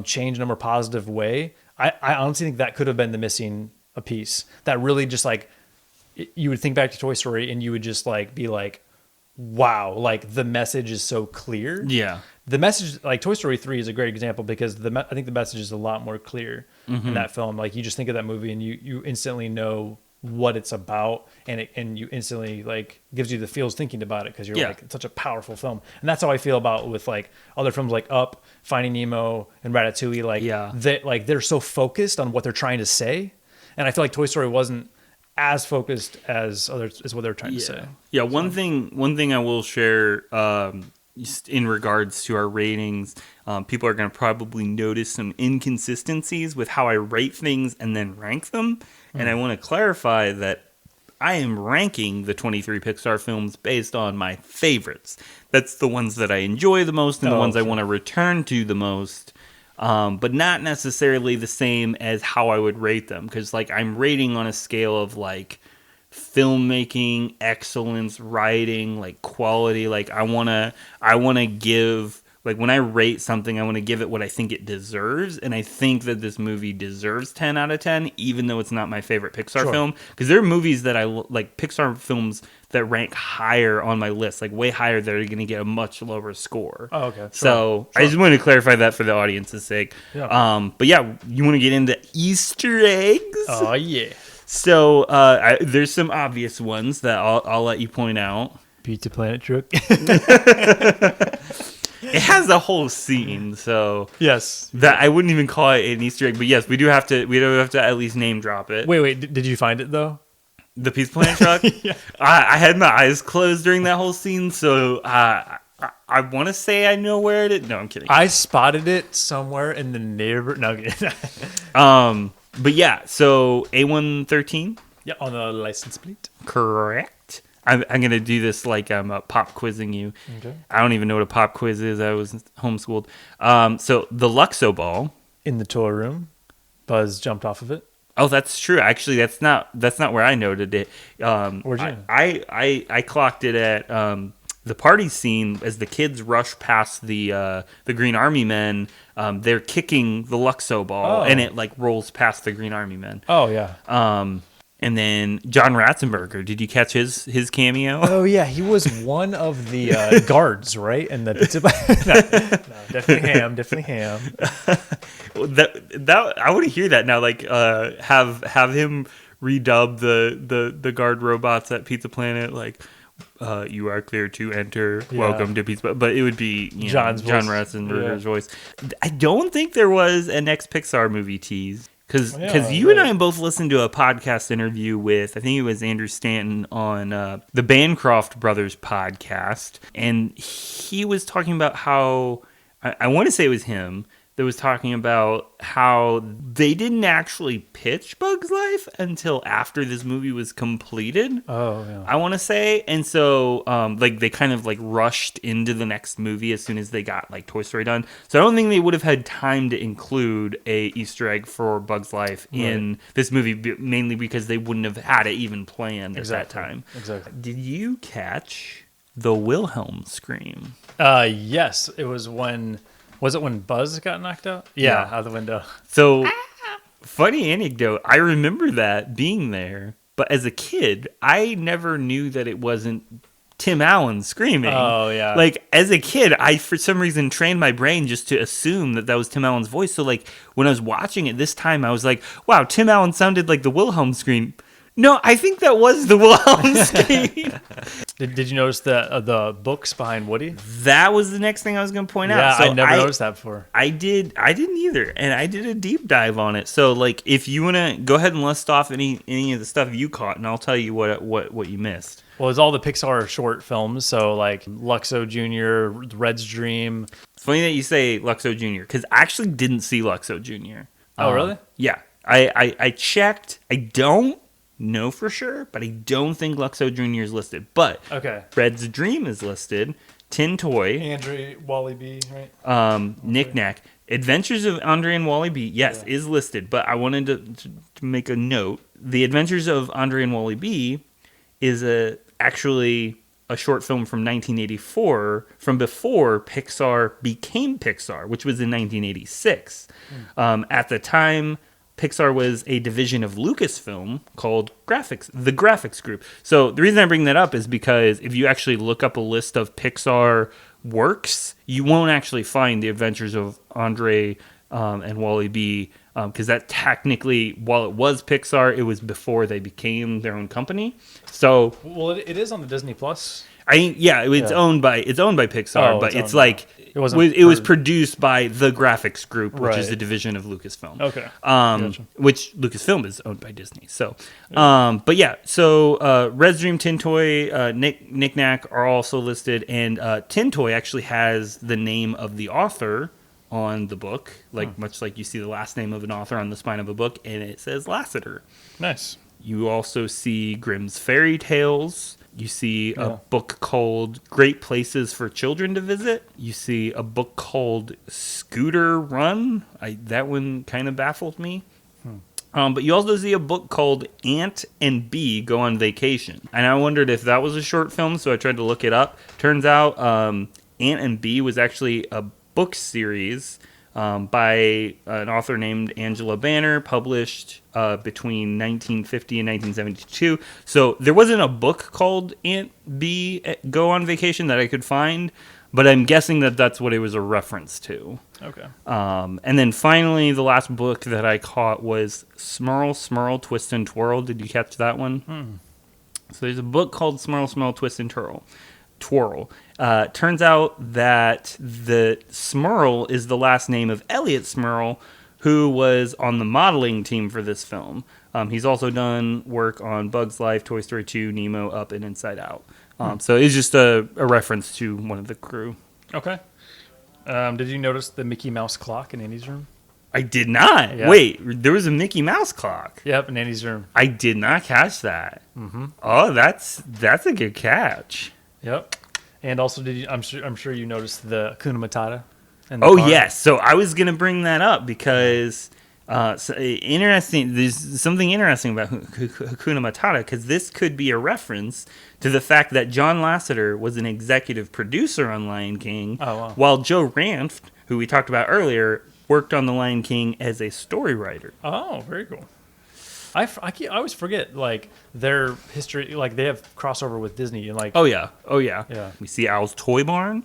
change in a more positive way, I honestly think that could have been the missing a piece that really just like, you would think back to Toy Story and you would just like be like, wow, like the message is so clear. Yeah. The message, like Toy Story 3 is a great example because I think the message is a lot more clear in that film. Like you just think of that movie and you instantly know what it's about, and you instantly like gives you the feels thinking about it because you're like, it's such a powerful film. And that's how I feel about with like other films like Up, Finding Nemo, and Ratatouille. Like they're so focused on what they're trying to say, and I feel like Toy Story wasn't as focused as others is what they're trying to say. Yeah, one thing I will share in regards to our ratings, people are going to probably notice some inconsistencies with how I rate things and then rank them. And I want to clarify that I am ranking the 23 Pixar films based on my favorites. That's the ones that I enjoy the most and the ones I want to return to the most. But not necessarily the same as how I would rate them, because like I'm rating on a scale of like filmmaking, excellence, writing, like quality. Like I wanna give, like when I rate something, I want to give it what I think it deserves, and I think that this movie deserves 10 out of 10, even though it's not my favorite Pixar film. Because there are movies that I like, Pixar films that rank higher on my list, like way higher, that are going to get a much lower score. Oh, okay. So I just wanted to clarify that for the audience's sake. Yeah. But yeah, you want to get into Easter eggs? Oh yeah. So there's some obvious ones that I'll let you point out. Pizza Planet truck. It has a whole scene, so yes, that I wouldn't even call it an Easter egg. But yes, we do have to at least name drop it. Wait, did you find it though? The Pizza Planet truck? Yeah. I had my eyes closed during that whole scene, so I want to say I know where it is. No, I'm kidding. I spotted it somewhere in the neighborhood. No. But yeah, so A113. Yeah, on the license plate. Correct. I'm going to do this like I'm pop quizzing you. Okay. I don't even know what a pop quiz is. I was homeschooled. So the Luxo ball. In the toy room. Buzz jumped off of it. Oh, that's true. Actually, that's not where I noted it. Where'd you? I clocked it at the party scene as the kids rush past the Green Army men. They're kicking the Luxo ball, and it like rolls past the Green Army men. Oh yeah. And then John Ratzenberger. Did you catch his cameo? Oh yeah, he was one of the guards, right? And the pizza. No, definitely ham. That I want to hear that now. Like, have him redub the guard robots at Pizza Planet. Like, you are clear to enter. Yeah. Welcome to Pizza. But it would be John Ratzenberger's voice. I don't think there was a next Pixar movie tease. Because you and I both listened to a podcast interview with, I think it was Andrew Stanton on the Bancroft Brothers podcast. And he was talking about how, I want to say it was him, that was talking about how they didn't actually pitch Bug's Life until after this movie was completed. Oh, yeah. I want to say. And so, like, they kind of, like, rushed into the next movie as soon as they got, like, Toy Story done. So I don't think they would have had time to include a Easter egg for Bug's Life in this movie, mainly because they wouldn't have had it even planned at that time. Exactly. Did you catch the Wilhelm scream? Yes. It was when... Was it when Buzz got knocked out? Yeah, out the window. So, funny anecdote. I remember that being there, but as a kid, I never knew that it wasn't Tim Allen screaming. Oh, yeah. Like, as a kid, I, for some reason, trained my brain just to assume that was Tim Allen's voice. So, like, when I was watching it this time, I was like, wow, Tim Allen sounded like the Wilhelm scream. No, I think that was the Wilhelm scream. Did you notice the books behind Woody? That was the next thing I was going to point out. Yeah, I never noticed that before. I didn't either, and I did a deep dive on it. So, like, if you want to go ahead and list off any of the stuff you caught, and I'll tell you what you missed. Well, it's all the Pixar short films, so like Luxo Jr., Red's Dream. It's funny that you say Luxo Jr., because I actually didn't see Luxo Jr. Oh, really? Yeah. I checked. I don't know for sure, but I don't think Luxo Jr. is listed. But Red's Dream is listed. Tin Toy. Andre Wally B, right? Knick Knack. Adventures of Andre and Wally B, yes, is listed. But I wanted to make a note. The Adventures of Andre and Wally B is actually a short film from 1984, from before Pixar became Pixar, which was in 1986. At the time, Pixar was a division of Lucasfilm called the Graphics Group. So the reason I bring that up is because if you actually look up a list of Pixar works, you won't actually find The Adventures of Andre and Wally B, because that technically, while it was Pixar, it was before they became their own company. So, well, it is on the Disney Plus. It's owned by Pixar, but it's like it was produced by the Graphics Group, which is a division of Lucasfilm. Okay, gotcha. Which Lucasfilm is owned by Disney. So, Red's Dream, Tin Toy, Knick Knack are also listed, and Tin Toy actually has the name of the author on the book, much like you see the last name of an author on the spine of a book, and it says Lasseter. Nice. You also see Grimm's Fairy Tales. You see a book called Great Places for Children to Visit. You see a book called Scooter Run. That one kind of baffled me. But you also see a book called Ant and Bee Go on Vacation. And I wondered if that was a short film, so I tried to look it up. Turns out Ant and Bee was actually a book series by an author named Angela Banner, published between 1950 and 1972. So there wasn't a book called Ant Bee Go on Vacation that I could find, but I'm guessing that that's what it was a reference to. Okay. And then finally, the last book that I caught was Smurl, Smurl, Twist and Twirl. Did you catch that one? So there's a book called Smurl, Smurl, Twist and Twirl. Turns out that the Smurl is the last name of Elliot Smurl, who was on the modeling team for this film. He's also done work on Bug's Life, Toy Story 2, Nemo, Up, and Inside Out. So it's just a reference to one of the crew. Okay. Did you notice the Mickey Mouse clock in Andy's room? I did not. Yeah. Wait, there was a Mickey Mouse clock? Yep, in Andy's room. I did not catch that. Oh, that's a good catch. Yep. And also, I'm sure you noticed the Hakuna Matata. Yes. So I was gonna bring that up because interesting. There's something interesting about Hakuna Matata, because this could be a reference to the fact that John Lasseter was an executive producer on Lion King, while Joe Ranft, who we talked about earlier, worked on The Lion King as a story writer. Oh, very cool. I always forget like their history. Like they have crossover with Disney and like. Oh yeah. Yeah. We see Owl's Toy Barn,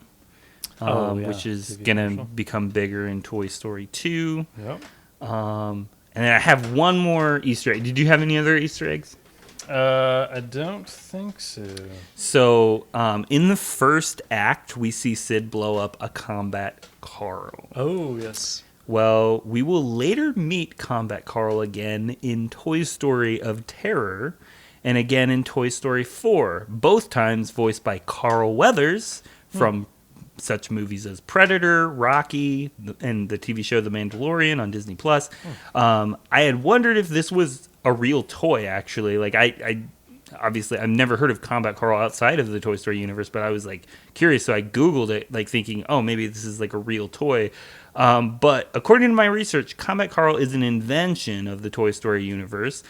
which is TV gonna commercial. become bigger in Toy Story 2. Yep. And then I have one more Easter egg. Did you have any other Easter eggs? I don't think so. So, in the first act, we see Sid blow up a Combat Carl. Oh yes. Well, we will later meet Combat Carl again in Toy Story of Terror, and again in Toy Story 4, both times voiced by Carl Weathers from such movies as Predator, Rocky, and the TV show The Mandalorian on Disney+. I had wondered if this was a real toy, actually. Like, I obviously, I've never heard of Combat Carl outside of the Toy Story universe, but I was, like, curious, so I Googled it, like, thinking, oh, maybe this is, like, a real toy. But according to my research, Combat Carl is an invention of the Toy Story universe.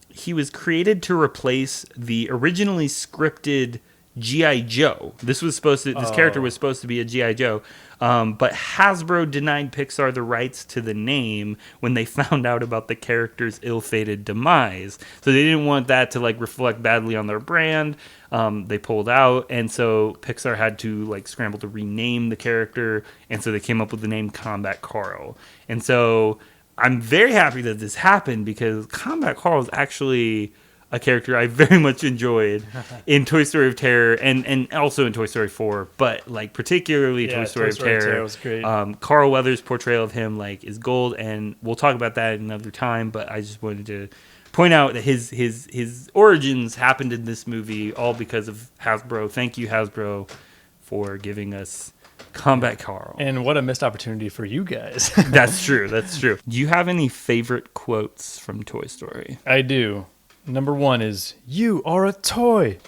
He was created to replace the originally scripted G.I. Joe. This character was supposed to be a G.I. Joe, but Hasbro denied Pixar the rights to the name when they found out about the character's ill-fated demise. So they didn't want that to like reflect badly on their brand. They pulled out, and so Pixar had to like scramble to rename the character, and so they came up with the name Combat Carl. And so I'm very happy that this happened because Combat Carl is actually a character I very much enjoyed in Toy Story of Terror and also in Toy Story 4, but like particularly Toy Story of Terror was great. Carl Weathers' portrayal of him like is gold, and we'll talk about that another time. But I just wanted to point out that his origins happened in this movie all because of Hasbro. Thank you, Hasbro, for giving us Combat Carl. And what a missed opportunity for you guys. That's true. Do you have any favorite quotes from Toy Story? I do. Number one is "You are a toy."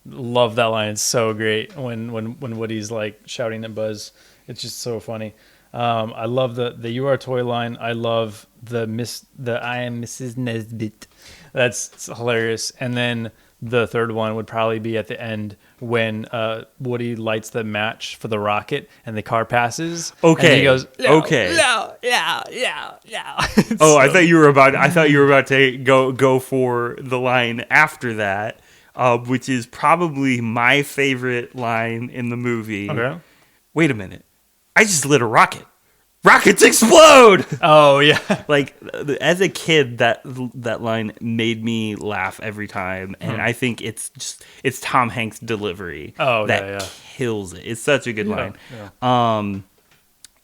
Love that line. It's so great when Woody's like shouting at Buzz. It's just so funny. I love the "You are a toy" line. I love the "I am Mrs. Nesbit." That's hilarious. And then the third one would probably be at the end when Woody lights the match for the rocket and the car passes. Okay. And he goes, Okay. No. Oh, I thought you were about to go for the line after that, which is probably my favorite line in the movie. Okay. Wait a minute. I just lit a rocket. Rockets explode! Oh, yeah. Like, as a kid, that line made me laugh every time, and I think it's Tom Hanks' delivery that kills it. It's such a good line.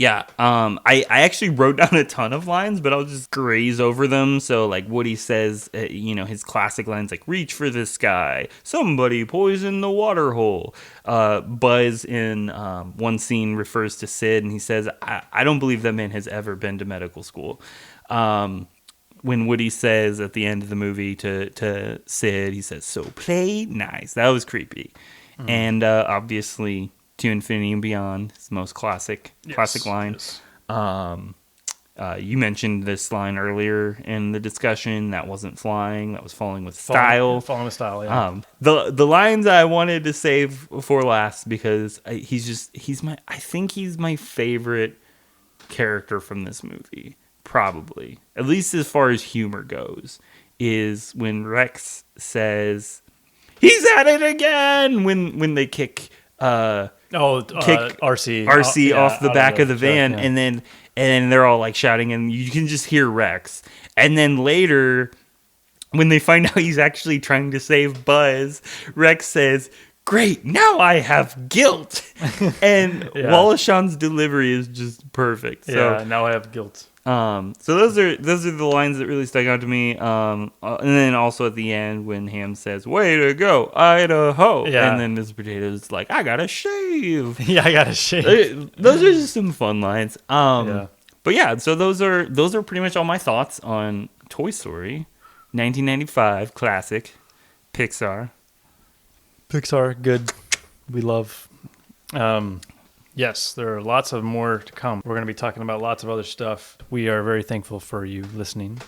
Yeah. I actually wrote down a ton of lines, but I'll just graze over them. So, like, Woody says, his classic lines, like, reach for the sky, somebody poisoned the water hole. Buzz in one scene refers to Sid, and he says, I don't believe that man has ever been to medical school. When Woody says at the end of the movie to Sid, he says, so play nice. That was creepy. Mm-hmm. And obviously, To Infinity and Beyond, his most classic line. Yes. You mentioned this line earlier in the discussion. That wasn't flying. That was falling with style. Falling with style, yeah. The lines I wanted to save for last because I think he's my favorite character from this movie. Probably. At least as far as humor goes. Is when Rex says, he's at it again! When they kick RC off the back of the van, and then they're all like shouting, and you can just hear Rex. And then later, when they find out he's actually trying to save Buzz, Rex says, "Great, now I have guilt." And Wallachon's delivery is just perfect. So, now I have guilt. So those are the lines that really stuck out to me. And then also at the end when Ham says, "Way to go, Idaho," and then Mr. Potato's like, "I gotta shave." Yeah, I gotta shave. Those are just some fun lines. But yeah, so those are pretty much all my thoughts on Toy Story, 1995 classic, Pixar, good. We love. Yes, there are lots of more to come. We're going to be talking about lots of other stuff. We are very thankful for you listening.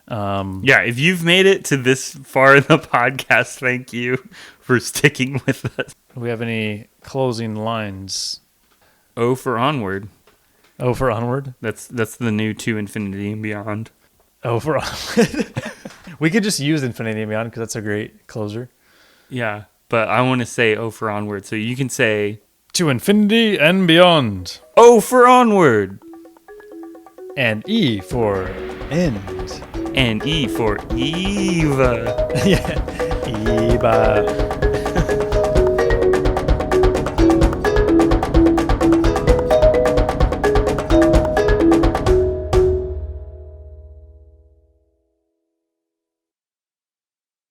If you've made it to this far in the podcast, thank you for sticking with us. Do we have any closing lines? O for Onward. O for Onward? That's the new To Infinity and Beyond. Oh, for we could just use Infinity and Beyond because that's a great closer. Yeah, but I want to say O for Onward, so you can say To Infinity and Beyond. O for Onward. And E for End. And E for Eva. Yeah, Eva.